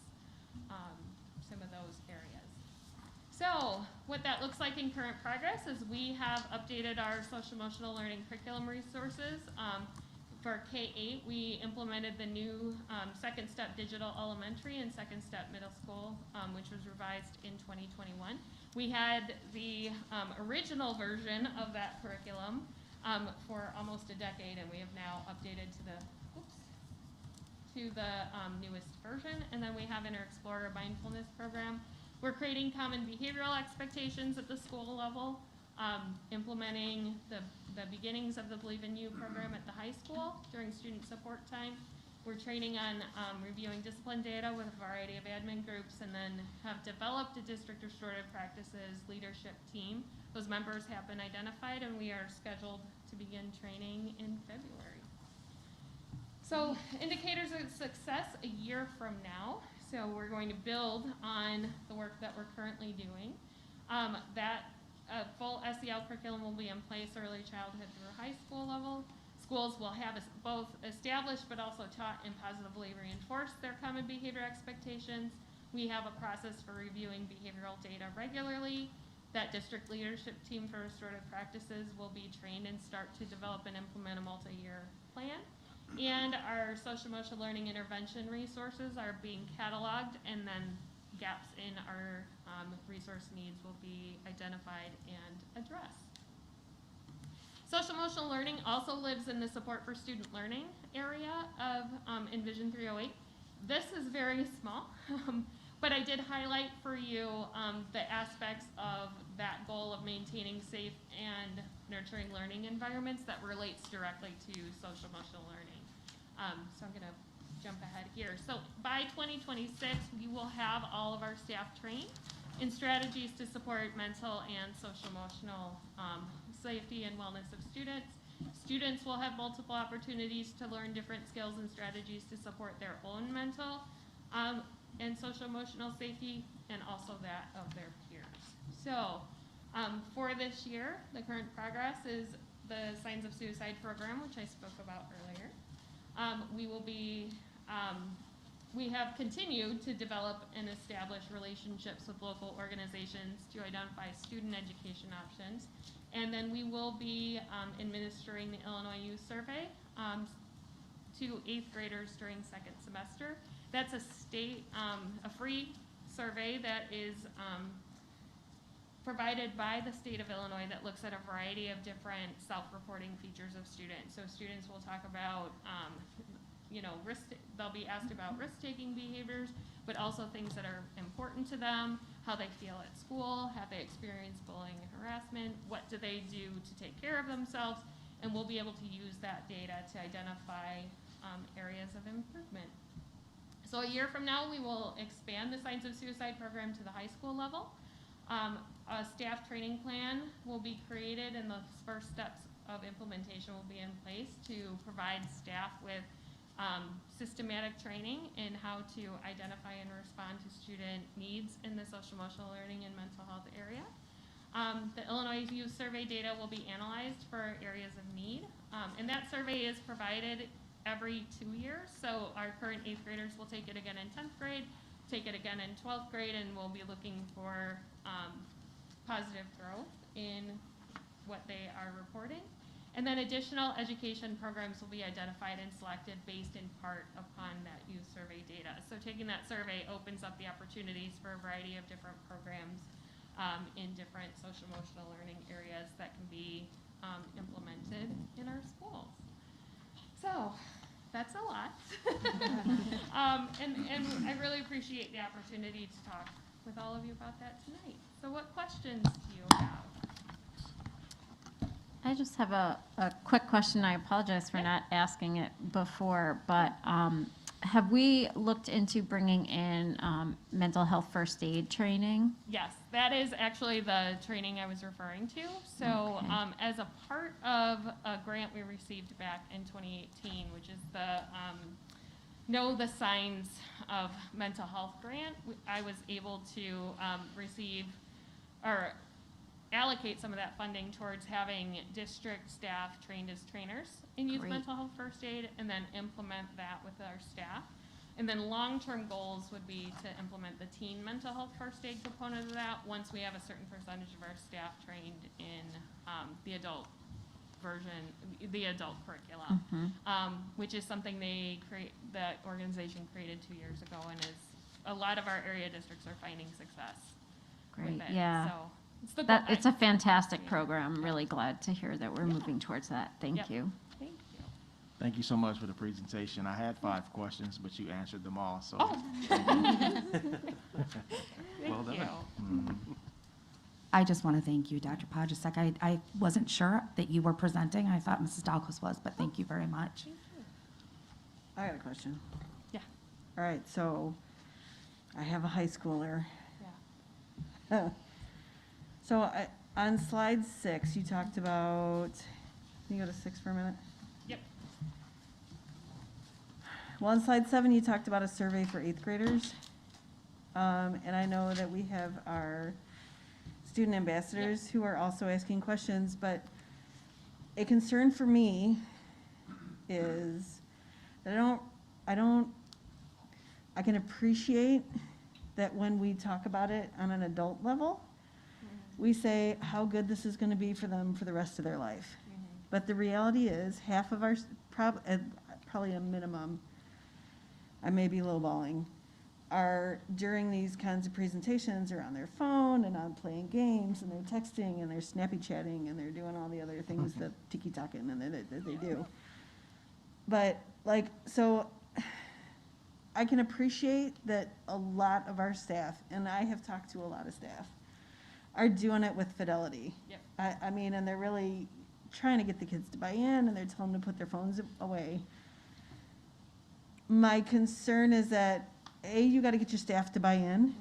some of those areas. So what that looks like in current progress is we have updated our social emotional learning curriculum resources. For K-8, we implemented the new Second Step Digital Elementary and Second Step Middle School, which was revised in 2021. We had the original version of that curriculum for almost a decade, and we have now updated to the newest version. And then we have in our Explorer Mindfulness program. We're creating common behavioral expectations at the school level, implementing the beginnings of the Believe in You program at the high school during student support time. We're training on reviewing discipline data with a variety of admin groups, and then have developed a district restorative practices leadership team. Those members have been identified, and we are scheduled to begin training in February. So indicators of success a year from now. So we're going to build on the work that we're currently doing. That full SEL curriculum will be in place early childhood through high school level. Schools will have both established but also taught and positively reinforced their common behavior expectations. We have a process for reviewing behavioral data regularly. That district leadership team for restorative practices will be trained and start to develop and implement a multi-year plan. And our social emotional learning intervention resources are being cataloged, and then gaps in our resource needs will be identified and addressed. Social emotional learning also lives in the support for student learning area of Envision 308. This is very small, but I did highlight for you the aspects of that goal of maintaining safe and nurturing learning environments that relates directly to social emotional learning. So I'm going to jump ahead here. So by 2026, we will have all of our staff trained in strategies to support mental and social emotional safety and wellness of students. Students will have multiple opportunities to learn different skills and strategies to support their own mental and social emotional safety, and also that of their peers. So for this year, the current progress is the Signs of Suicide program, which I spoke about earlier. We have continued to develop and establish relationships with local organizations to identify student education options. And then we will be administering the Illinois Youth Survey to 8th graders during second semester. That's a free survey that is provided by the state of Illinois that looks at a variety of different self-reporting features of students. So students will talk about, they'll be asked about risk-taking behaviors, but also things that are important to them, how they feel at school, have they experienced bullying and harassment, what do they do to take care of themselves, and we'll be able to use that data to identify areas of improvement. So a year from now, we will expand the Signs of Suicide program to the high school level. A staff training plan will be created, and the first steps of implementation will be in place to provide staff with systematic training in how to identify and respond to student needs in the social emotional learning and mental health area. The Illinois Youth Survey data will be analyzed for areas of need. And that survey is provided every 2 years. So our current 8th graders will take it again in 10th grade, take it again in 12th grade, and we'll be looking for positive growth in what they are reporting. And then additional education programs will be identified and selected based in part upon that youth survey data. So taking that survey opens up the opportunities for a variety of different programs in different social emotional learning areas that can be implemented in our schools. So that's a lot. And I really appreciate the opportunity to talk with all of you about that tonight. So what questions do you have? I just have a quick question. I apologize for not asking it before, but have we looked into bringing in mental health first aid training? Yes, that is actually the training I was referring to. So as a part of a grant we received back in 2018, which is the Know the Signs of Mental Health grant, I was able to receive or allocate some of that funding towards having district staff trained as trainers in youth Great. mental health first aid, and then implement that with our staff. And then long-term goals would be to implement the teen mental health first aid component of that once we have a certain percentage of our staff trained in the adult version, the adult curriculum, which is something that organization created 2 years ago, and is a lot of our area districts are finding success Great, with it. yeah. So it's the It's a fantastic program. I'm really glad to hear that we're moving towards that. Thank Yep. you. Thank you. Thank you so much for the presentation. I had 5 questions, but you answered them all, so. Oh. Well done. I just want to thank you, Dr. Podjacek. I wasn't sure that you were presenting. I thought Mrs. Dahlquist was, but thank you very much. I got a question. Yeah. All right, so I have a high schooler. Yeah. So on slide 6, you talked about, can you go to 6 for a minute? Yep. Well, on slide 7, you talked about a survey for 8th graders. And I know that we have our student ambassadors who are also asking questions, but a concern for me is that I can appreciate that when we talk about it on an adult level, we say how good this is going to be for them for the rest of their life. But the reality is half of our, probably a minimum, I may be lowballing, are during these kinds of presentations are on their phone and on playing games and they're texting and they're snappy chatting and they're doing all the other things that tiki-taking and that they do. But like, so I can appreciate that a lot of our staff, and I have talked to a lot of staff, are doing it with fidelity. Yep. I mean, and they're really trying to get the kids to buy in, and they're telling them to put their phones away. My concern is that, A, you got to get your staff to buy in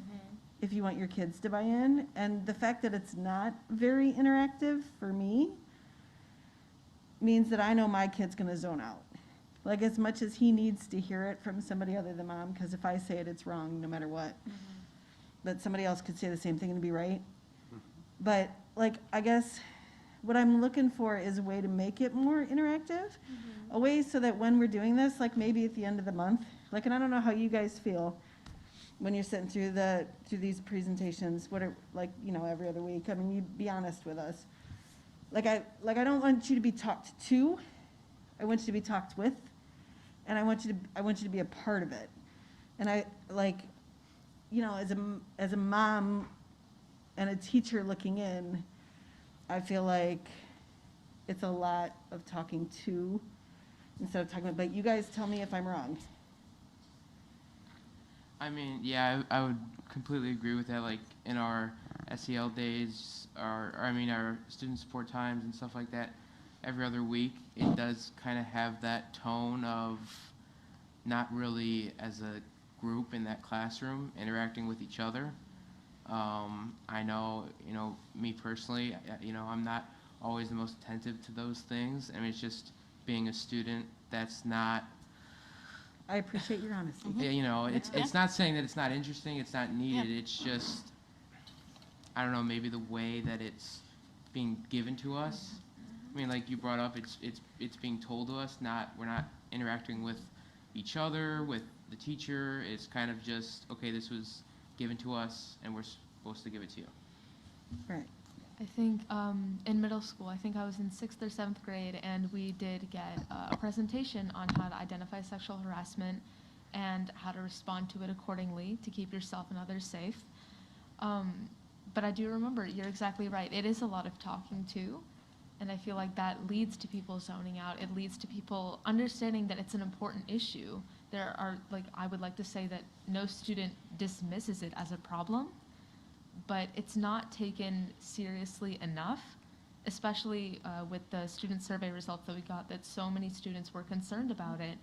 if you want your kids to buy in, and the fact that it's not very interactive for me means that I know my kid's going to zone out. Like, as much as he needs to hear it from somebody other than mom, because if I say it, it's wrong no matter what. But somebody else could say the same thing and be right. But, like, I guess what I'm looking for is a way to make it more interactive, a way so that when we're doing this, like maybe at the end of the month, like, and I don't know how you guys feel when you're sitting through these presentations, what are, like, you know, every other week. I mean, you be honest with us. Like I don't want you to be talked to. I want you to be talked with, and I want you to be a part of it. And I, like, you know, as a mom and a teacher looking in, I feel like it's a lot of talking to instead of talking about, but you guys tell me if I'm wrong. I mean, yeah, I would completely agree with that. Like, in our SEL days, our student support times and stuff like that, every other week, it does kind of have that tone of not really as a group in that classroom interacting with each other. I know, you know, me personally, you know, I'm not always the most attentive to those things. I mean, it's just being a student that's not. I appreciate your honesty. You know, it's not saying that it's not interesting, it's not needed. It's just I don't know, maybe the way that it's being given to us. I mean, like you brought up, it's being told to us, we're not interacting with each other, with the teacher. It's kind of just, okay, this was given to us and we're supposed to give it to you. Right. I think in middle school, I think I was in 6th or 7th grade, and we did get a presentation on how to identify sexual harassment and how to respond to it accordingly to keep yourself and others safe. But I do remember, you're exactly right. It is a lot of talking to, and I feel like that leads to people zoning out. It leads to people understanding that it's an important issue. There are, like, I would like to say that no student dismisses it as a problem, but it's not taken seriously enough, especially with the student survey results that we got, that so many students were concerned about it,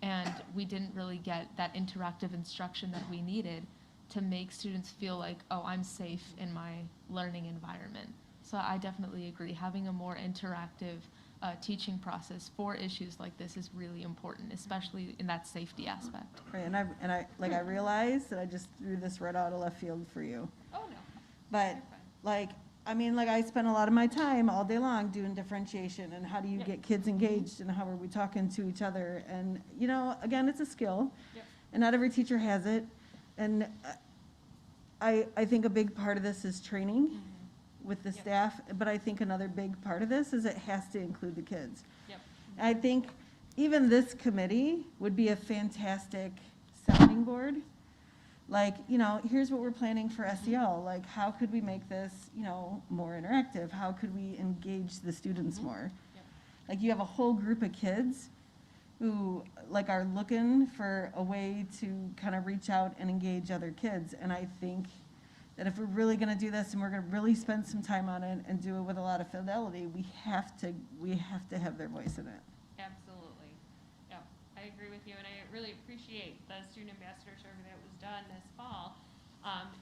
and we didn't really get that interactive instruction that we needed to make students feel like, oh, I'm safe in my learning environment. So I definitely agree. Having a more interactive teaching process for issues like this is really important, especially in that safety aspect. Right, and I realized that I just threw this right out of left field for you. Oh, no. But, like, I spend a lot of my time all day long doing differentiation and how do you get kids engaged and how are we talking to each other. And, again, it's a skill. Yep. And not every teacher has it. And I think a big part of this is training with the staff. But I think another big part of this is it has to include the kids. Yep. I think even this committee would be a fantastic sounding board. Like, here's what we're planning for SEL. Like, how could we make this, more interactive? How could we engage the students more? Yep. Like, you have a whole group of kids who, like, are looking for a way to kind of reach out and engage other kids. And I think that if we're really going to do this and we're going to really spend some time on it and do it with a lot of fidelity, we have to have their voice in it. Absolutely. Yep, I agree with you, and I really appreciate the student ambassador survey that was done this fall.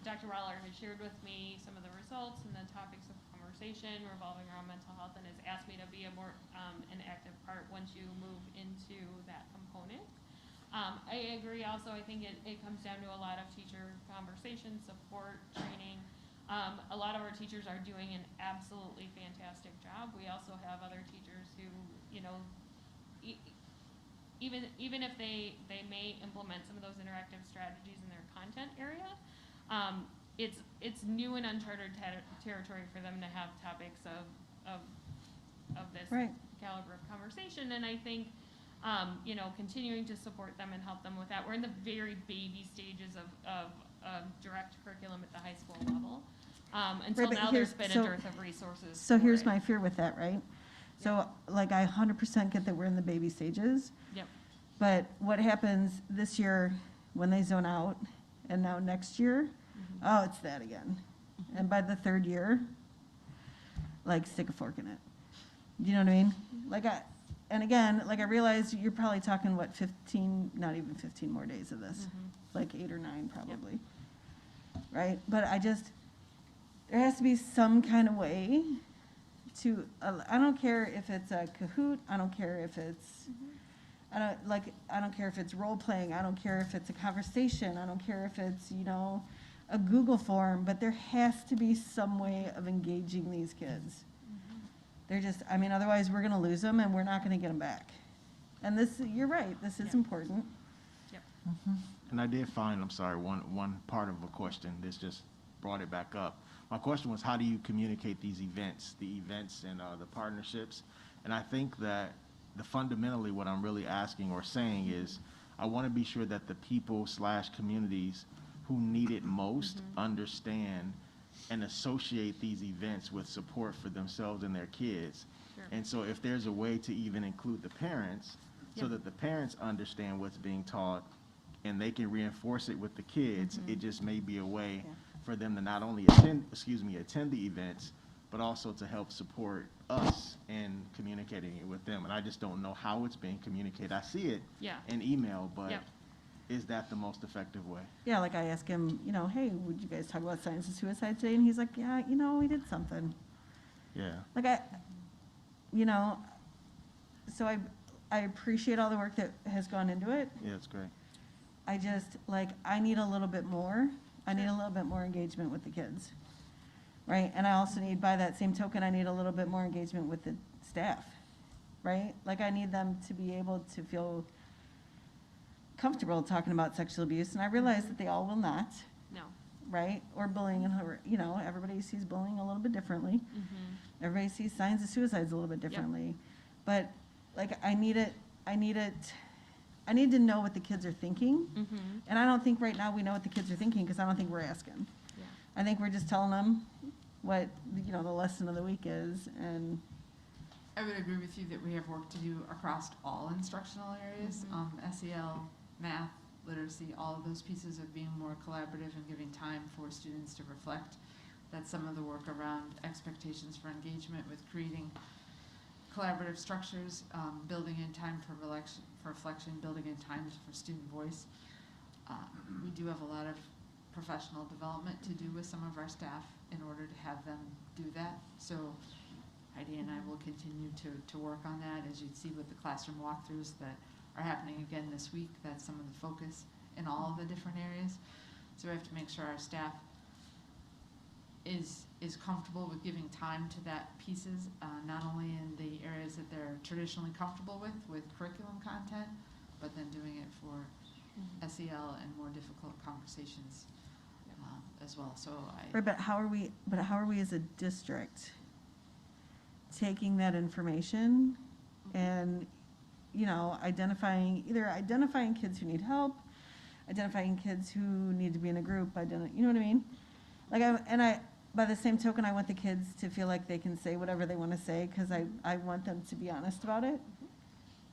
Dr. Waller has shared with me some of the results and the topics of conversation revolving around mental health, and has asked me to be a more an active part once you move into that component. I agree also. I think it comes down to a lot of teacher conversation, support, training. A lot of our teachers are doing an absolutely fantastic job. We also have other teachers who, even if they may implement some of those interactive strategies in their content area, it's new and uncharted territory for them to have topics of this Right. caliber of conversation. And I think, continuing to support them and help them with that. We're in the very baby stages of direct curriculum at the high school level. Until Right, but now, there's been a dearth of resources. So for here's it. my fear with that, right? So, like, I 100% get that we're in the baby stages. Yep. But what happens this year when they zone out, and now next year, oh, it's that again. And by the third year, like, stick a fork in it. Do you know what I mean? And again, I realize you're probably talking, 15, not even 15 more days of this. Like 8 or 9 probably. Right? But there has to be some kind of way to, I don't care if it's a Kahoot, I don't care if it's, I don't care if it's role playing, I don't care if it's a conversation, I don't care if it's, a Google form, but there has to be some way of engaging these kids. They're just, otherwise we're gonna lose them and we're not gonna get them back. And you're right, this is important. Yep. And I did find, I'm sorry, one part of a question. This just brought it back up. My question was, how do you communicate these events, and the partnerships? And I think that fundamentally what I'm really asking or saying is, I want to be sure that the people/communities who need it most understand and associate these events with support for themselves and their kids. Sure. And so if there's a way to even include the parents so that the parents understand what's being taught and they can reinforce it with the kids, it just may be a way for them to not only attend the events, but also to help support us in communicating it with them. And I just don't know how it's being communicated. I see it in email, but is that the most effective way? Yeah, like I asked him, hey, would you guys talk about science and suicide today? And he's like, yeah, we did something. Yeah. So I appreciate all the work that has gone into it. Yeah, it's great. I just, I need a little bit more. I need a little bit more engagement with the kids. right? And I also need, by that same token, I need a little bit more engagement with the staff, right? Like, I need them to be able to feel comfortable talking about sexual abuse, and I realize that they all will not, No. right? Or bullying, and everybody sees bullying a little bit differently. Everybody sees signs of suicides a little bit differently. But, like, I need to know what the kids are thinking. And I don't think right now we know what the kids are thinking, because I don't think we're asking. Yeah. I think we're just telling them what, the lesson of the week is, and I would agree with you that we have work to do across all instructional areas, SEL, math, literacy, all of those pieces of being more collaborative and giving time for students to reflect. That's some of the work around expectations for engagement with creating collaborative structures, building in time for reflection, building in time for student voice. We do have a lot of professional development to do with some of our staff in order to have them do that. So Heidi and I will continue to work on that, as you'd see with the classroom walkthroughs that are happening again this week. That's some of the focus in all of the different areas. So we have to make sure our staff is comfortable with giving time to that pieces, not only in the areas that they're traditionally comfortable with curriculum content, but then doing it for SEL and more difficult conversations as well. So right, but how are we as a district taking that information and, identifying kids who need help, identifying kids who need to be in a group, you know what I mean? Like, by the same token, I want the kids to feel like they can say whatever they want to say, because I want them to be honest about it.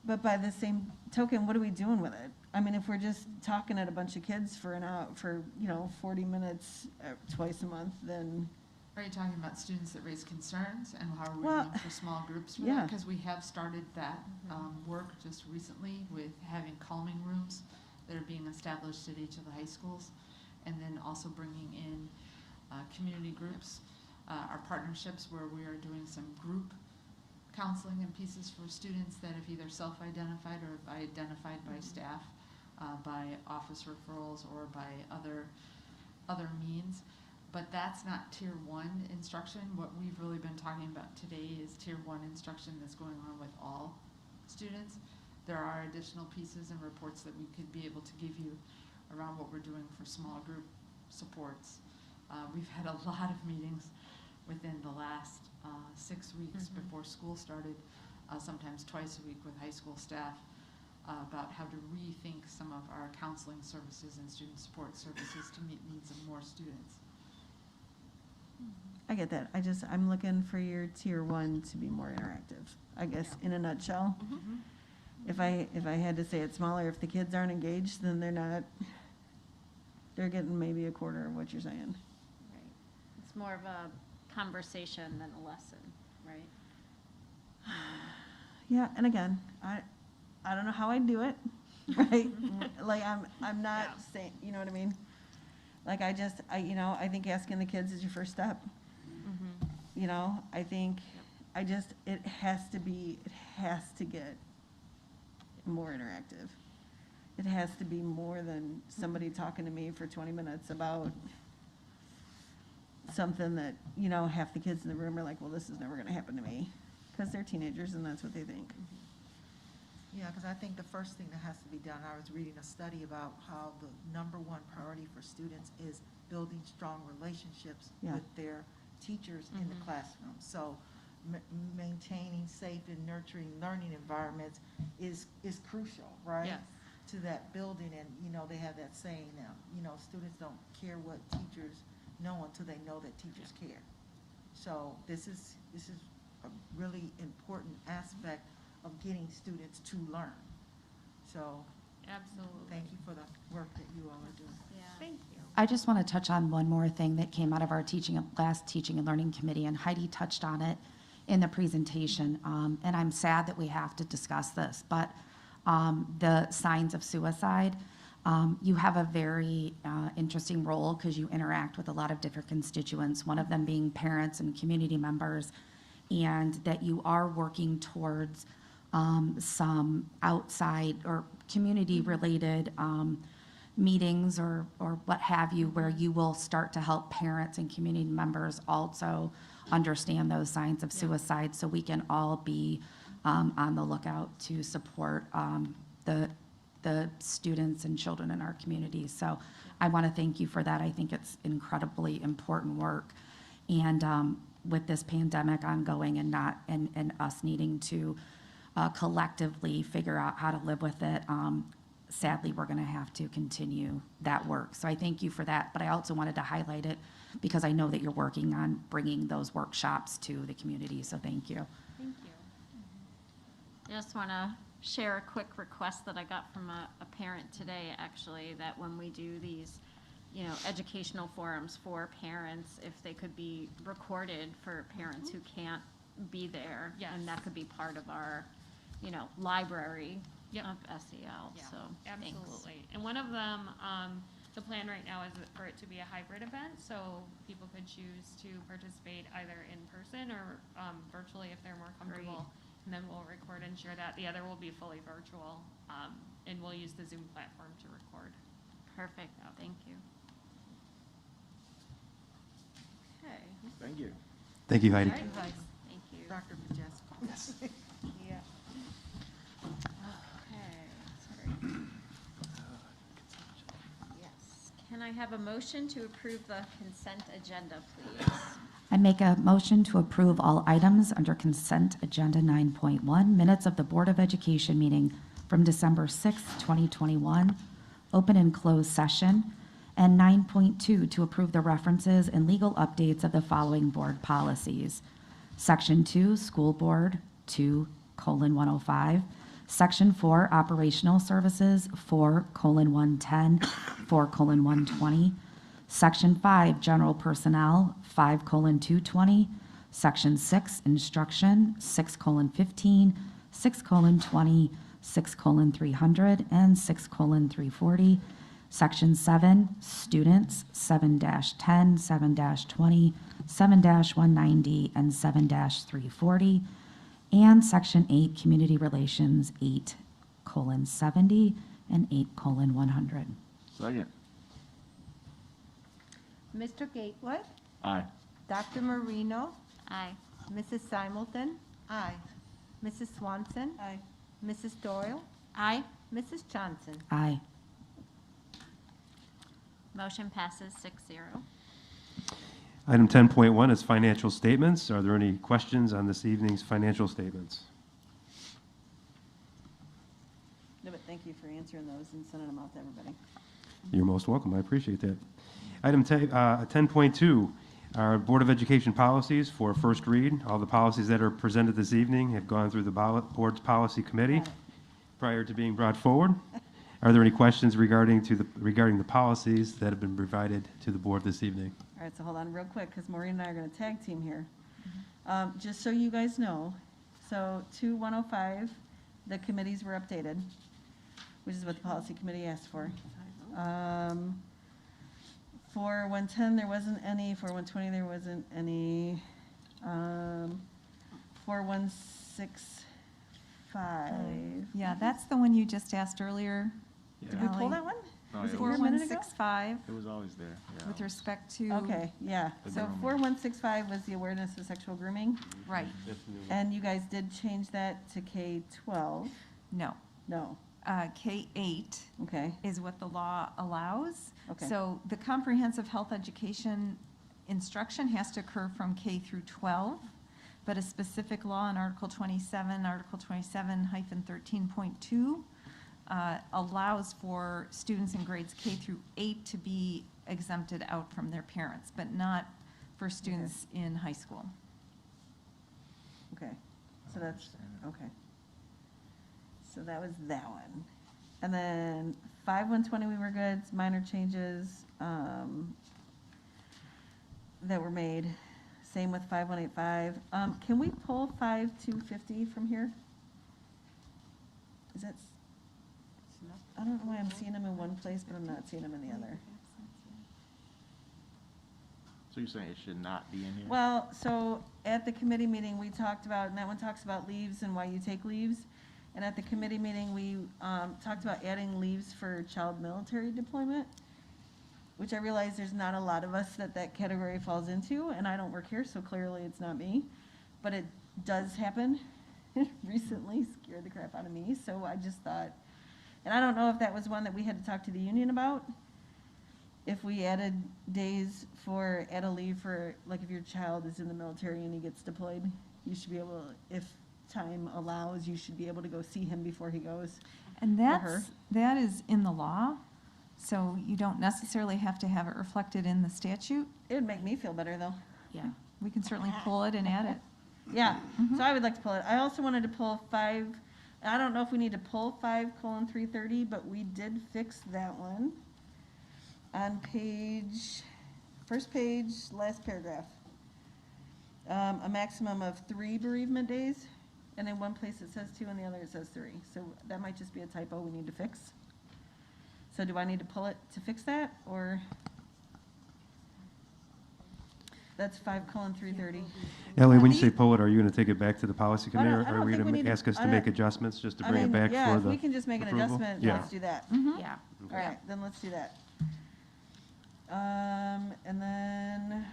But by the same token, what are we doing with it? I mean, if we're just talking at a bunch of kids for 40 minutes twice a month, then. Are you talking about students that raise concerns, and how are we Well, doing for small groups for yeah. that? Because we have started that work just recently with having calming rooms that are being established at each of the high schools, and then also bringing in community groups, our partnerships where we are doing some group counseling and pieces for students that have either self-identified or identified by staff, by office referrals, or by other means. But that's not tier 1 instruction. What we've really been talking about today is tier 1 instruction that's going on with all students. There are additional pieces and reports that we could be able to give you around what we're doing for small group supports. We've had a lot of meetings within the last 6 weeks before school started, sometimes twice a week with high school staff, about how to rethink some of our counseling services and student support services to meet needs of more students. I get that. I'm looking for your tier 1 to be more interactive, I guess, in a nutshell. If I had to say it smaller, if the kids aren't engaged, then they're getting maybe a quarter of what you're saying. Right. It's more of a conversation than a lesson, right? Yeah, and again, I don't know how I'd do it, right? Like, I'm not saying, you know what I mean? Like, I think asking the kids is your first step. I think, it has to get more interactive. It has to be more than somebody talking to me for 20 minutes about something that, half the kids in the room are like, well, this is never going to happen to me, because they're teenagers and that's what they think. Yeah, because I think the first thing that has to be done, I was reading a study about how the #1 priority for students is building strong relationships with their teachers in the classroom. So maintaining safe and nurturing learning environments is crucial, right? Yes. To that building, and they have that saying now, students don't care what teachers know until they know that teachers care. So this is a really important aspect of getting students to learn. So Absolutely. thank you for the work that you all are doing. Yeah. Thank you. I just want to touch on one more thing that came out of our last teaching and learning committee, and Heidi touched on it in the presentation. And I'm sad that we have to discuss this, but the signs of suicide, you have a very interesting role because you interact with a lot of different constituents, one of them being parents and community members, and that you are working towards some outside or community-related meetings or what have you, where you will start to help parents and community members also understand those signs of suicide, so we can all be on the lookout to support the students and children in our communities. So I want to thank you for that. I think it's incredibly important work. And with this pandemic ongoing and us needing to collectively figure out how to live with it, sadly, we're going to have to continue that work. So I thank you for that. But I also wanted to highlight it because I know that you're working on bringing those workshops to the community. So thank you. Thank you. I just want to share a quick request that I got from a parent today, actually, that when we do these, educational forums for parents, if they could be recorded for parents who can't be there. Yes. And that could be part of our, library Yep. of SEL, Yeah, so thanks. absolutely. And one of them, the plan right now is for it to be a hybrid event, so people could choose to participate either in person or virtually if they're more comfortable. And then we'll record and share that. The other will be fully virtual, and we'll use the Zoom platform to record. Perfect, thank you. Okay. Thank you. Thank you, Heidi. All right. Thank you. Dr. Majeski. Yes. Yeah. Okay, sorry. Yes. Can I have a motion to approve the consent agenda, please? I make a motion to approve all items under consent agenda 9.1, minutes of the Board of Education meeting from December 6, 2021, open and closed session, and 9.2 to approve the references and legal updates of the following board policies. Section 2, School Board 2:105. Section 4, Operational Services 4:110, 4:120. Section 5, General Personnel 5:220. Section 6, Instruction 6:15, 6:20, 6:300, and 6:340. Section 7, Students 7-10, 7-20, 7-190, and 7-340. And Section 8, Community Relations 8:70 and 8:100. Second. Mr. Gatewood, Aye. Dr. Marino, Aye. Mrs. Simulton, Aye. Mrs. Swanson, Aye. Mrs. Doyle, Aye. Mrs. Johnson. Aye. Motion passes 6-0. Item 10.1 is financial statements. Are there any questions on this evening's financial statements? No, but thank you for answering those and sending them out to everybody. You're most welcome. I appreciate that. Item 10.2 are Board of Education policies for first read. All the policies that are presented this evening have gone through the Board's Policy Committee prior to being brought forward. Are there any questions regarding the policies that have been provided to the board this evening? All right, so hold on real quick, because Maureen and I are going to tag team here. Just so you guys know, so 2:105, the committees were updated, which is what the policy committee asked for. For 110, there wasn't any. For 120, there wasn't any. For 165. Yeah, that's the one you just asked earlier. Did we pull Ally. that one? No, Was it it here was- a minute ago? 4165 It was always there. Yeah. with respect to. Okay, yeah. So grooming. 4165 was the awareness of sexual grooming, Right, and you guys did change that to K-12. no. No, K-8 okay. is what the law allows. Okay. So the comprehensive health education instruction has to occur from K through 12, but a specific law in Article 27-13.2 allows for students in grades K through 8 to be exempted out from their parents, but not for students in high school. Okay, so that's, okay. So that was that one. And then 5120, we were good, minor changes that were made. Same with 5185. Can we pull 5250 from here? Is that, I don't know why I'm seeing them in one place, but I'm not seeing them in the other. So you're saying it should not be in here? Well, so at the committee meeting, we talked about, and that one talks about leaves and why you take leaves. And at the committee meeting, we talked about adding leaves for child military deployment, which I realize there's not a lot of us that category falls into, and I don't work here, so clearly it's not me. But it does happen. Recently scared the crap out of me, so I just thought, and I don't know if that was one that we had to talk to the union about. If we added days for, add a leave for, like if your child is in the military and he gets deployed, you should be able, if time allows, you should be able to go see him before he goes. And or her. that is in the law, so you don't necessarily have to have it reflected in the statute. It would make me feel better, though. Yeah. We can certainly pull it and add it. Yeah, so I would like to pull it. I also wanted to pull 5, I don't know if we need to pull 5:330, but we did fix that one. On first page, last paragraph. A maximum of 3 bereavement days, and in one place it says 2, and the other it says 3. So that might just be a typo we need to fix. So do I need to pull it to fix that, or? That's 5:330. Ellie, when you say pull it, are you going to take it back to the policy committee, I or don't are we think we going need to to- ask us I to make don't- adjustments just to I bring it mean, back yeah, for if the we can just make an approval? adjustment, Yeah. let's do that. Yeah. All right, then let's do that. And then,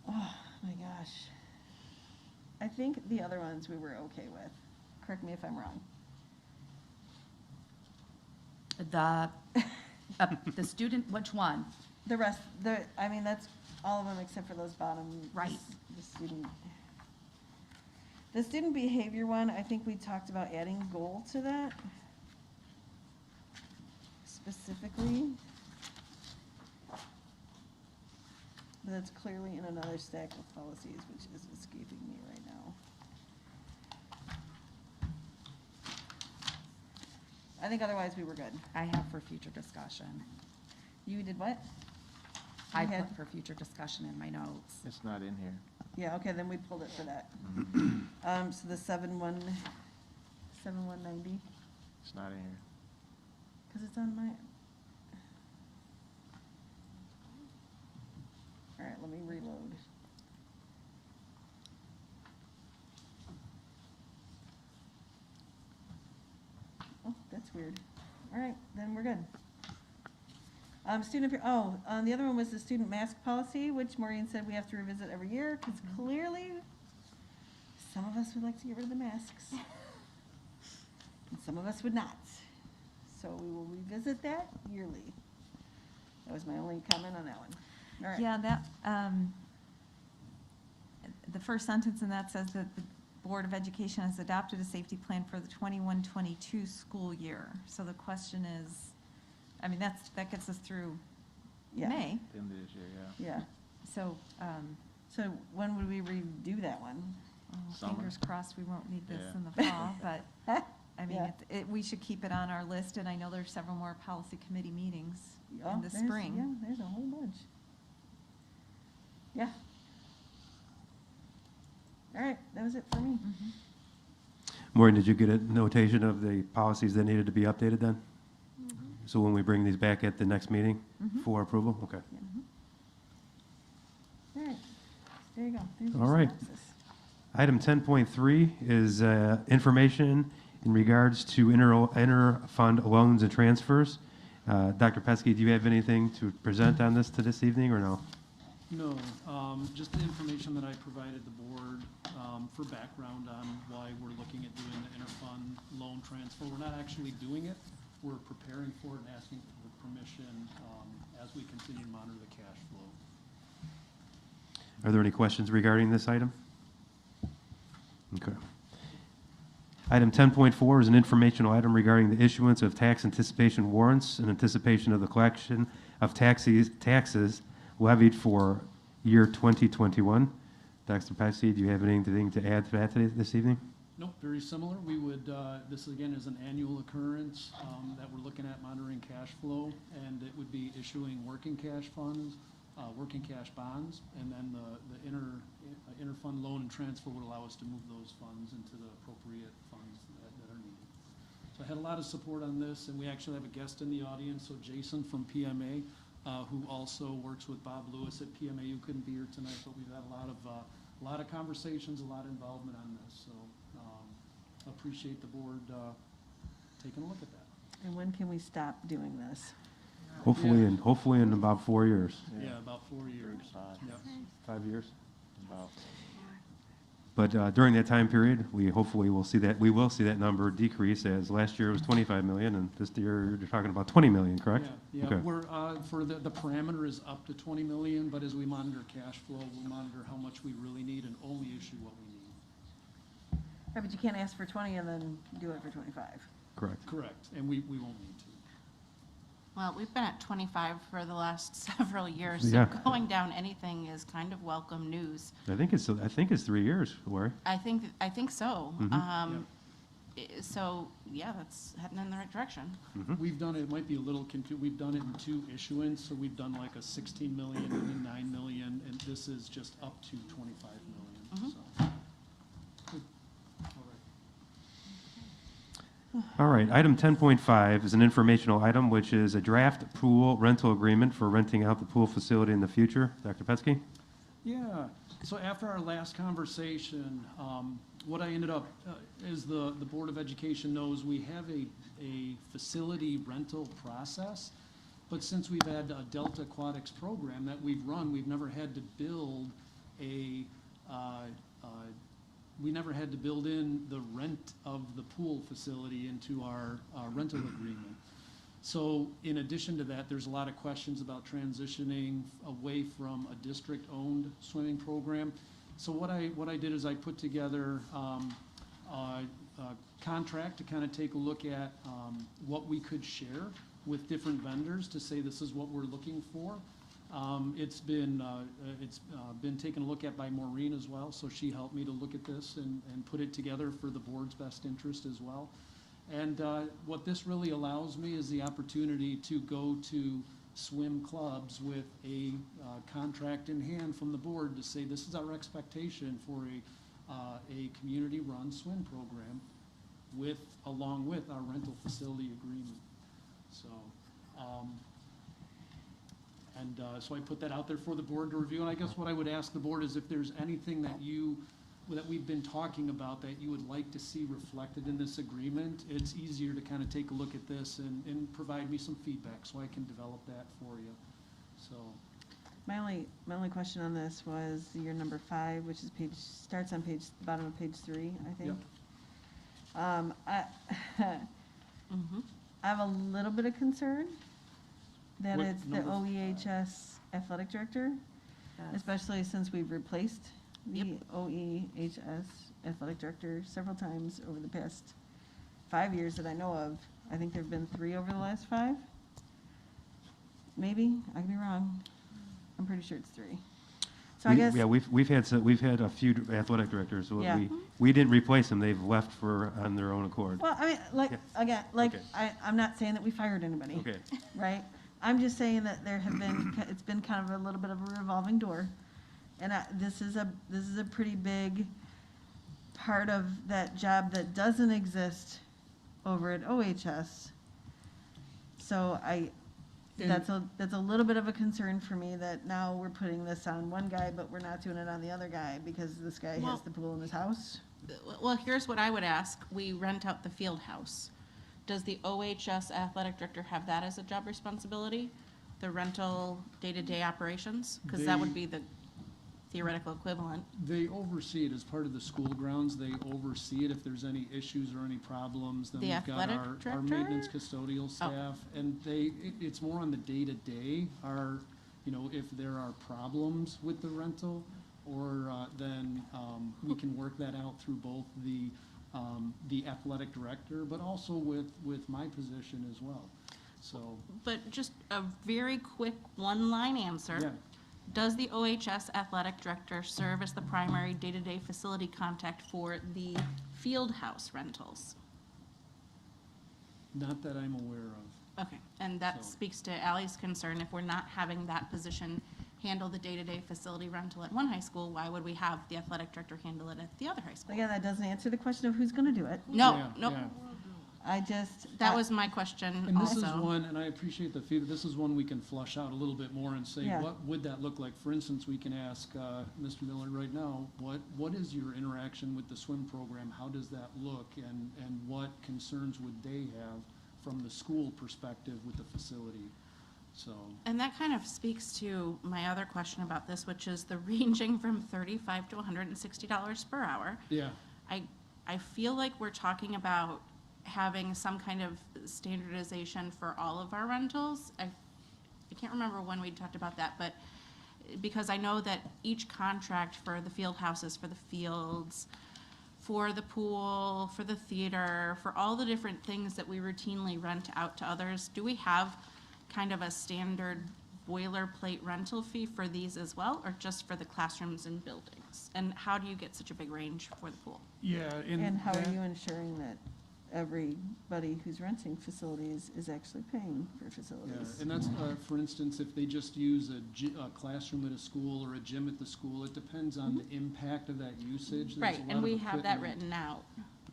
oh my gosh. I think the other ones we were okay with. Correct me if I'm wrong. The student, which one? The rest, I mean, that's all of them except for those bottom. Right. The student behavior one, I think we talked about adding goal to that. Specifically. But that's clearly in another stack of policies, which is escaping me right now. I think otherwise we were good. I have for future discussion. You did what? I You had- put for future discussion in my notes. It's not in here. Yeah, okay, then we pulled it for that. So the 7190, It's not in here. because it's on my. All right, let me reload. Oh, that's weird. All right, then we're good. The other one was the student mask policy, which Maureen said we have to revisit every year, because clearly some of us would like to get rid of the masks. And some of us would not. So we will revisit that yearly. That was my only comment on that one. All right. Yeah, that, the first sentence in that says that the Board of Education has adopted a safety plan for the 21-22 school year. So the question is, I mean, that gets us through Yeah. May. The end of this year, yeah. Yeah. So, So when would we redo that one? Summer. fingers crossed we won't need this Yeah. in the fall, but, I mean, Yeah. we should keep it on our list, and I know there's several more policy committee meetings Oh, in the there's- spring. Yeah, there's a whole bunch. Yeah. All right, that was it for me. Maureen, did you get a notation of the policies that needed to be updated then? So when we bring these back at the next meeting for approval? Okay. All right, there you go. There's your All right. synopsis. Item 10.3 is information in regards to inter-fund loans and transfers. Dr. Pesky, do you have anything to present on this to this evening, or no? No, just the information that I provided the board for background on why we're looking at doing the interfund loan transfer. We're not actually doing it. We're preparing for it and asking for permission as we continue to monitor the cash flow. Are there any questions regarding this item? Okay. Item 10.4 is an informational item regarding the issuance of tax anticipation warrants in anticipation of the collection of taxes levied for year 2021. Dr. Pesky, do you have anything to add to that this evening? Nope, very similar. We would, this again is an annual occurrence that we're looking at monitoring cash flow, and it would be issuing working cash funds, working cash bonds, and then the inter-fund loan and transfer would allow us to move those funds into the appropriate funds that are needed. So I had a lot of support on this, and we actually have a guest in the audience, so Jason from PMA, who also works with Bob Lewis at PMA, who couldn't be here tonight, but we've had a lot of conversations, a lot of involvement on this. So appreciate the board taking a look at that. And when can we stop doing this? Hopefully in about 4 years. Yeah, about 4 years. Yep. 5 years. About But during that time period, we will see that number decrease, as last year it was 25 million, and this year you're talking about 20 million, correct? Yeah, Okay. we're, for the parameter is up to 20 million, but as we monitor cash flow, we'll monitor how much we really need and only issue what we need. Right, but you can't ask for 20 and then do it for 25. Correct. Correct, and we won't need to. Well, we've been at 25 for the last several years, so Yeah. going down anything is kind of welcome news. I think it's 3 years, Lori. I think so. Mhm. So, yeah, that's heading in the right direction. We've done it might be a little we've done it in 2 issuance, so we've done like a 16 million and then 9 million, and this is just up to 25 million, so. Good. All right. All right, item 10.5 is an informational item, which is a draft pool rental agreement for renting out the pool facility in the future. Dr. Petsky? Yeah, so after our last conversation, what I ended up, as the Board of Education knows, we have a facility rental process, but since we've had a Delta Aquatics program that we've run, we've never had to build we never had to build in the rent of the pool facility into our rental agreement. So in addition to that, there's a lot of questions about transitioning away from a district-owned swimming program. So what I did is I put together a contract to kind of take a look at what we could share with different vendors to say this is what we're looking for. It's been taken a look at by Maureen as well, so she helped me to look at this and put it together for the board's best interest as well. And what this really allows me is the opportunity to go to swim clubs with a contract in hand from the board to say this is our expectation for a community-run swim program along with our rental facility agreement. So. So I put that out there for the board to review, and I guess what I would ask the board is if there's anything that we've been talking about that you would like to see reflected in this agreement, it's easier to kind of take a look at this and provide me some feedback so I can develop that for you. So. My only question on this was your number 5, which is starts on bottom of page 3, I think. Yep. I have a little bit of concern that What it's the number? OEHS athletic director, especially since we've replaced the OEHS athletic director several times over the past 5 years that I know of. I think there have been 3 over the last 5. Maybe, I could be wrong. I'm pretty sure it's 3. So I guess. Yeah, we've had a few athletic directors. So Yeah. We didn't replace them. They've left on their own accord. Well, I mean, Yeah. again, Okay. I'm not saying that we fired anybody. Okay. Right? I'm just saying that there have been, it's been kind of a little bit of a revolving door. And this is a pretty big part of that job that doesn't exist over at OHS. So that's a little bit of a concern for me that now we're putting this on one guy, but we're not doing it on the other guy because this guy has the pool in his house. Well, here's what I would ask. We rent out the field house. Does the OHS athletic director have that as a job responsibility? The rental day-to-day operations? Because that would be the theoretical equivalent. They oversee it as part of the school grounds. They oversee it. If there's any issues or any problems, then The we've got athletic our director? maintenance custodial staff. And it's more on the day-to-day, if there are problems with the rental, or then we can work that out through both the athletic director, but also with my position as well. So. But just a very quick one-line answer. Yeah. Does the OHS athletic director serve as the primary day-to-day facility contact for the field house rentals? Not that I'm aware of. Okay, and that speaks to Ally's concern. If we're not having that position handle the day-to-day facility rental at one high school, why would we have the athletic director handle it at the other high school? Again, that doesn't answer the question of who's going to do it. No, Yeah, no. yeah. I just. That was my question And this also. is one, and I appreciate the feedback, this is one we can flush out a little bit more and say, Yeah. what would that look like? For instance, we can ask Mr. Miller right now, what is your interaction with the swim program? How does that look? And what concerns would they have from the school perspective with the facility? So, And that kind of speaks to my other question about this, which is the ranging from $35 to $160 per hour. yeah, I feel like we're talking about having some kind of standardization for all of our rentals. I can't remember when we talked about that, but because I know that each contract for the field houses, for the fields, for the pool, for the theater, for all the different things that we routinely rent out to others, do we have kind of a standard boilerplate rental fee for these as well, or just for the classrooms and buildings? And how do you get such a big range for the pool? yeah. And how that- are you ensuring that everybody who's renting facilities is actually paying for Yeah, facilities? and that's, for instance, if they just use a classroom at a school or a gym at the school, it depends on the impact of that usage. There's a Right, lot and of we have that equipment. written out.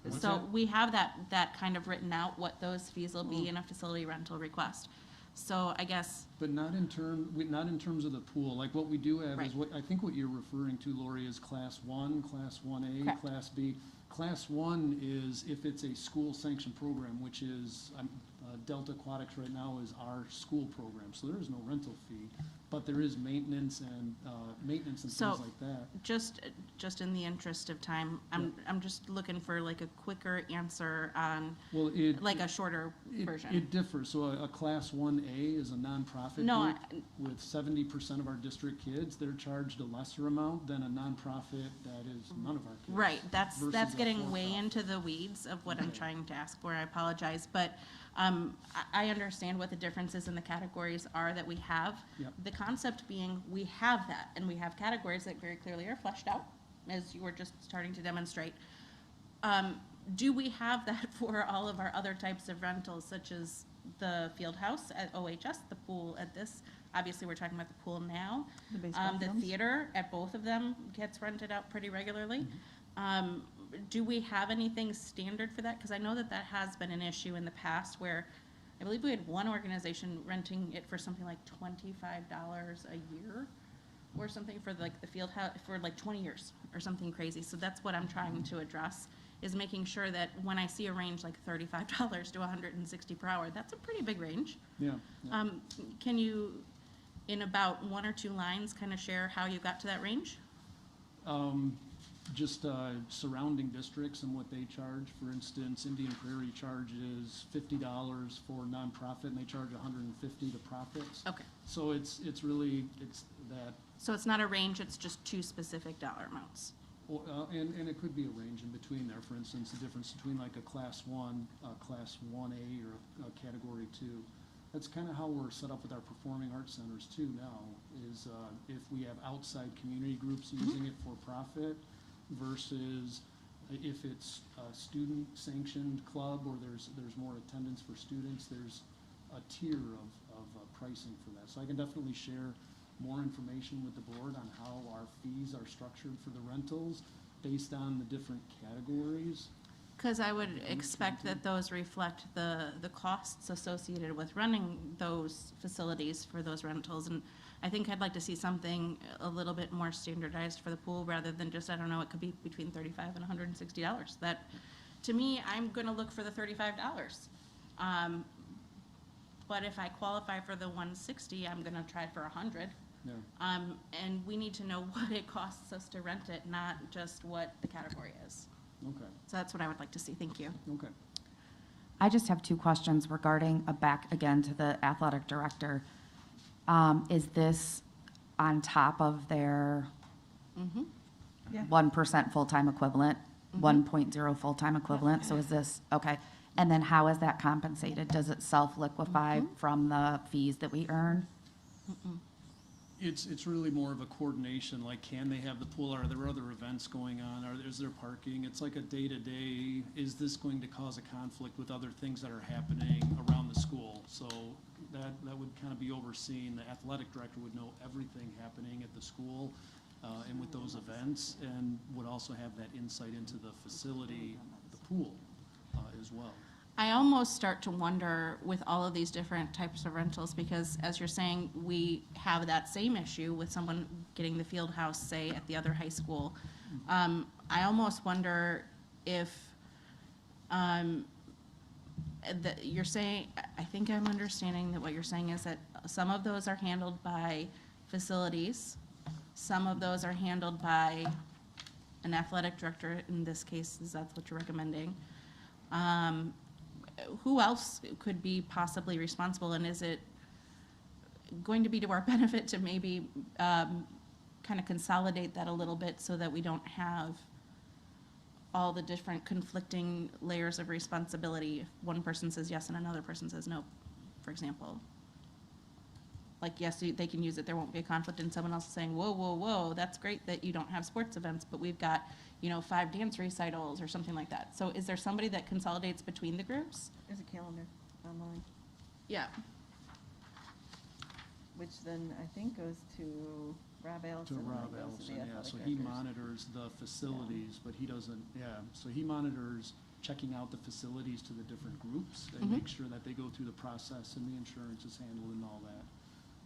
What's So that? we have that kind of written out, what those fees will be in a facility rental request. So I guess, But not in terms of the pool. Like what we do have is Right. I think what you're referring to, Lori, is Class 1, Class 1A, Correct. Class B. Class 1 is if it's a school sanctioned program, which is, Delta Aquatics right now is our school program, so there is no rental fee, but there is maintenance and things So- like that. just in the interest of time, I'm just looking for like a quicker answer on, Well, like a shorter It version. differs. So a Class 1A is a nonprofit No, group with 70% of our district kids. They're charged a lesser amount than a nonprofit that is none of our kids. Right, that's versus a getting way for-profit. into the weeds of what I'm Okay. trying to ask for, I apologize, but I understand what the differences in the categories are that we have. Yep. The concept being, we have that, and we have categories that very clearly are fleshed out, as you were just starting to demonstrate. Do we have that for all of our other types of rentals, such as the field house at OHS, the pool at this? Obviously, we're talking about the pool now. The baseball The fields? theater at both of them gets rented out pretty regularly. Do we have anything standard for that? Because I know that that has been an issue in the past where I believe we had one organization renting it for something like $25 a year or something for like the field house for like 20 years or something crazy. So that's what I'm trying to address, is making sure that when I see a range like $35 to $160 per hour, that's a pretty big range. Yeah. yeah. Can you, in about one or two lines, kind of share how you got to that range? Just surrounding districts and what they charge. For instance, Indian Prairie charges $50 for nonprofit, and they charge $150 to profits. Okay. So it's that, So it's not a range, it's just two specific dollar amounts. and it could be a range in between there. For instance, the difference between like a Class 1, Class 1A, or a Category 2. That's kind of how we're set up with our performing arts centers too now, is if we have outside community groups using it for profit versus if it's a student sanctioned club or there's more attendance for students, there's a tier of pricing for that. So I can definitely share more information with the board on how our fees are structured for the rentals based on the different categories. Because I would expect that those reflect the costs associated with running those facilities for those rentals. And I think I'd like to see something a little bit more standardized for the pool rather than just, I don't know, it could be between $35 and $160. That, to me, I'm gonna look for the $35. But if I qualify for the $160, I'm gonna try for $100. Yeah. And we need to know what it costs us to rent it, not just what the category is. Okay. So that's what I would like to see. Thank you. Okay. I just have two questions regarding, back again to the athletic director. Is this on top of their Mm-hmm. Yeah. 1% full-time equivalent, 1.0 full-time equivalent? So is this, okay. And then how is that compensated? Does it self-liquefy from the fees that we earn? It's really more of a coordination, like can they have the pool, are there other events going on, is there parking? It's like a day-to-day, is this going to cause a conflict with other things that are happening around the school? So that would kind of be overseen, the athletic director would know everything happening at the school and with those events, and would also have that insight into the facility, the pool as well. I almost start to wonder with all of these different types of rentals, because as you're saying, we have that same issue with someone getting the field house, say, at the other high school. I almost wonder if, that you're saying, I think I'm understanding that what you're saying is that some of those are handled by facilities, some of those are handled by an athletic director, in this case, is that's what you're recommending. Who else could be possibly responsible, and is it going to be to our benefit to maybe kind of consolidate that a little bit so that we don't have all the different conflicting layers of responsibility if one person says yes and another person says no, for example? Like, yes, they can use it, there won't be a conflict, and someone else is saying, whoa, whoa, whoa, that's great that you don't have sports events, but we've got, 5 dance recitals or something like that. So is there somebody that consolidates between the groups? There's a calendar online, Yeah. which then I think goes to Rob Ellison. To and then Rob goes to Ellison, the yeah, athletic so he directors. monitors the facilities, but he doesn't, so he monitors checking out the facilities to the different groups and Mhm. make sure that they go through the process and the insurance is handled and all that,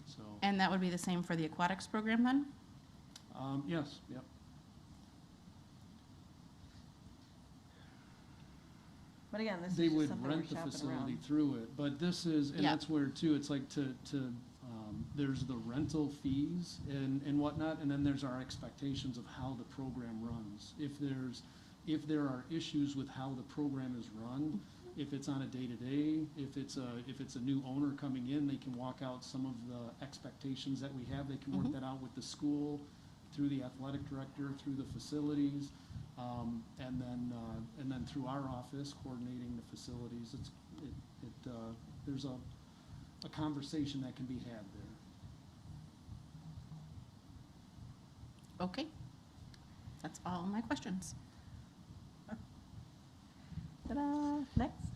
so. And that would be the same for the aquatics program then? Yes, yep. But again, this is They just would something we're rent the shopping facility around. through it, but this is, and Yeah. that's where too, it's like there's the rental fees and whatnot, and then there's our expectations of how the program runs. If there are issues with how the program is run, if it's on a day-to-day, if it's a new owner coming in, they can walk out some of the expectations that we have, they can work Mhm. that out with the school, through the athletic director, through the facilities, and then through our office coordinating the facilities. There's a conversation that can be had there. Okay. That's all my questions. Ta-da, next.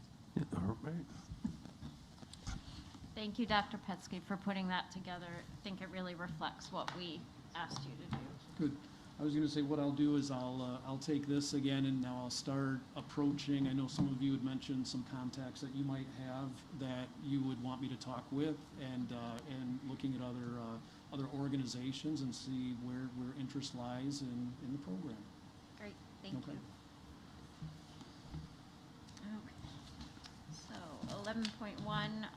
Thank you, Dr. Petsky, for putting that together. I think it really reflects what we asked you to do. Good. I was gonna say, what I'll do is I'll take this again and now I'll start approaching, I know some of you had mentioned some contacts that you might have that you would want me to talk with and looking at other organizations and see where interest lies in the program. Great, thank Okay. you. Okay. So 11.1,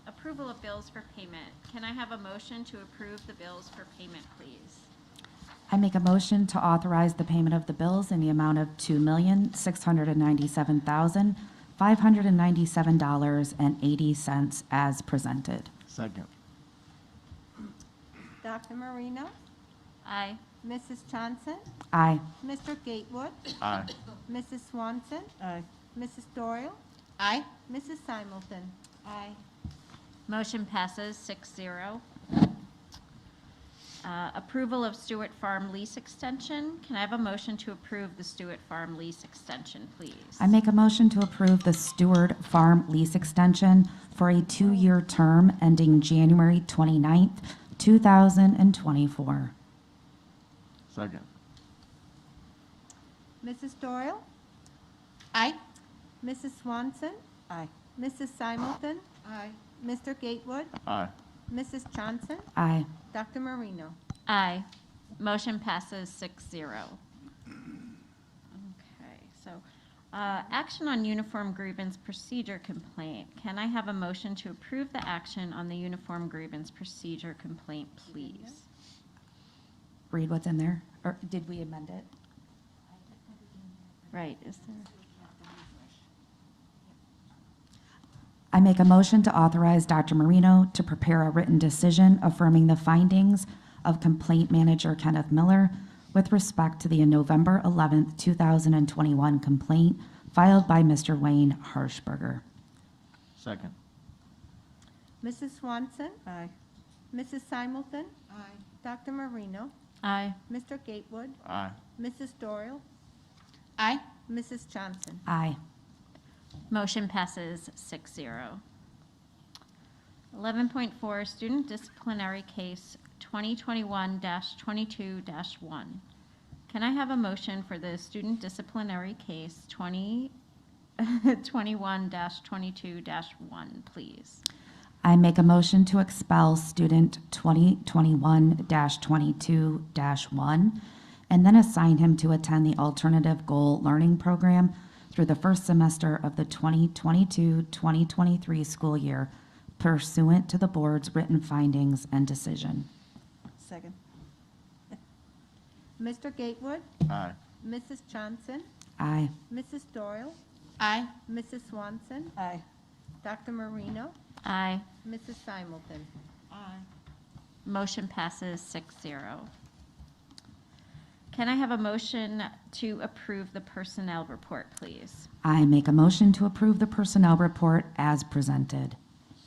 approval of bills for payment. Can I have a motion to approve the bills for payment, please? I make a motion to authorize the payment of the bills in the amount of $2,697,597.80 as presented. Second. Dr. Marino, Aye. Mrs. Johnson, Aye. Mr. Gatewood, Aye. Mrs. Swanson, Aye. Mrs. Doyle, Aye. Mrs. Simulton. Aye. Motion passes 6-0. Approval of Stewart Farm lease extension. Can I have a motion to approve the Stewart Farm lease extension, please? I make a motion to approve the Stewart Farm lease extension for a 2-year term ending January 29th, 2024. Second. Mrs. Doyle, Aye. Mrs. Swanson, Aye. Mrs. Simulton, Aye. Mr. Gatewood, Aye. Mrs. Johnson, Aye. Dr. Marino. Aye. Motion passes 6-0. Okay, so action on uniform grievance procedure complaint. Can I have a motion to approve the action on the uniform grievance procedure complaint, please? Read what's in there, or did we amend it? Right, is there? I make a motion to authorize Dr. Marino to prepare a written decision affirming the findings of complaint manager Kenneth Miller with respect to the November 11th, 2021 complaint filed by Mr. Wayne Harshberger. Second. Mrs. Swanson, Aye. Mrs. Simulton, Aye. Dr. Marino, Aye. Mr. Gatewood, Aye. Mrs. Doyle, Aye. Mrs. Johnson. Aye. Motion passes 6-0. 11.4, student disciplinary case 2021-22-1. Can I have a motion for the student disciplinary case 21-22-1, please. I make a motion to expel student 2021-22-1 and then assign him to attend the alternative goal learning program through the first semester of the 2022-2023 school year pursuant to the board's written findings and decision. Second. Mr. Gatewood? Aye. Mrs. Johnson? Aye. Mrs. Doyle? Aye. Mrs. Swanson? Aye. Dr. Marino? Aye. Mrs. Simulton? Aye. Motion passes 6-0. Can I have a motion to approve the personnel report, please? I make a motion to approve the personnel report as presented.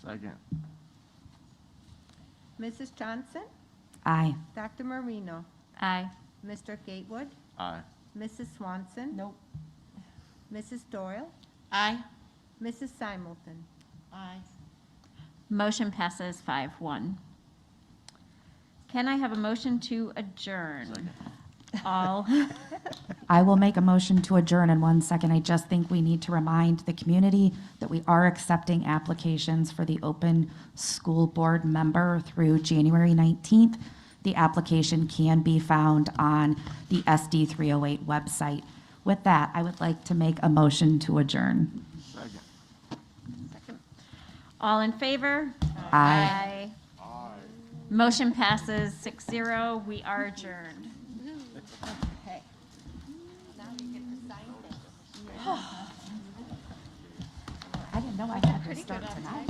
Second. Mrs. Johnson? Aye. Dr. Marino? Aye. Mr. Gatewood? Aye. Mrs. Swanson? Nope. Mrs. Doyle? Aye. Mrs. Simulton? Aye. Motion passes 5-1. Can I have a motion to adjourn? All. I will make a motion to adjourn in 1 second. I just think we need to remind the community that we are accepting applications for the open school board member through January 19th. The application can be found on the SD308 website. With that, I would like to make a motion to adjourn. Second. All in favor? Aye. Aye. Motion passes 6-0. We are adjourned. Okay. Now you get to sign things. I didn't know I had to start tonight.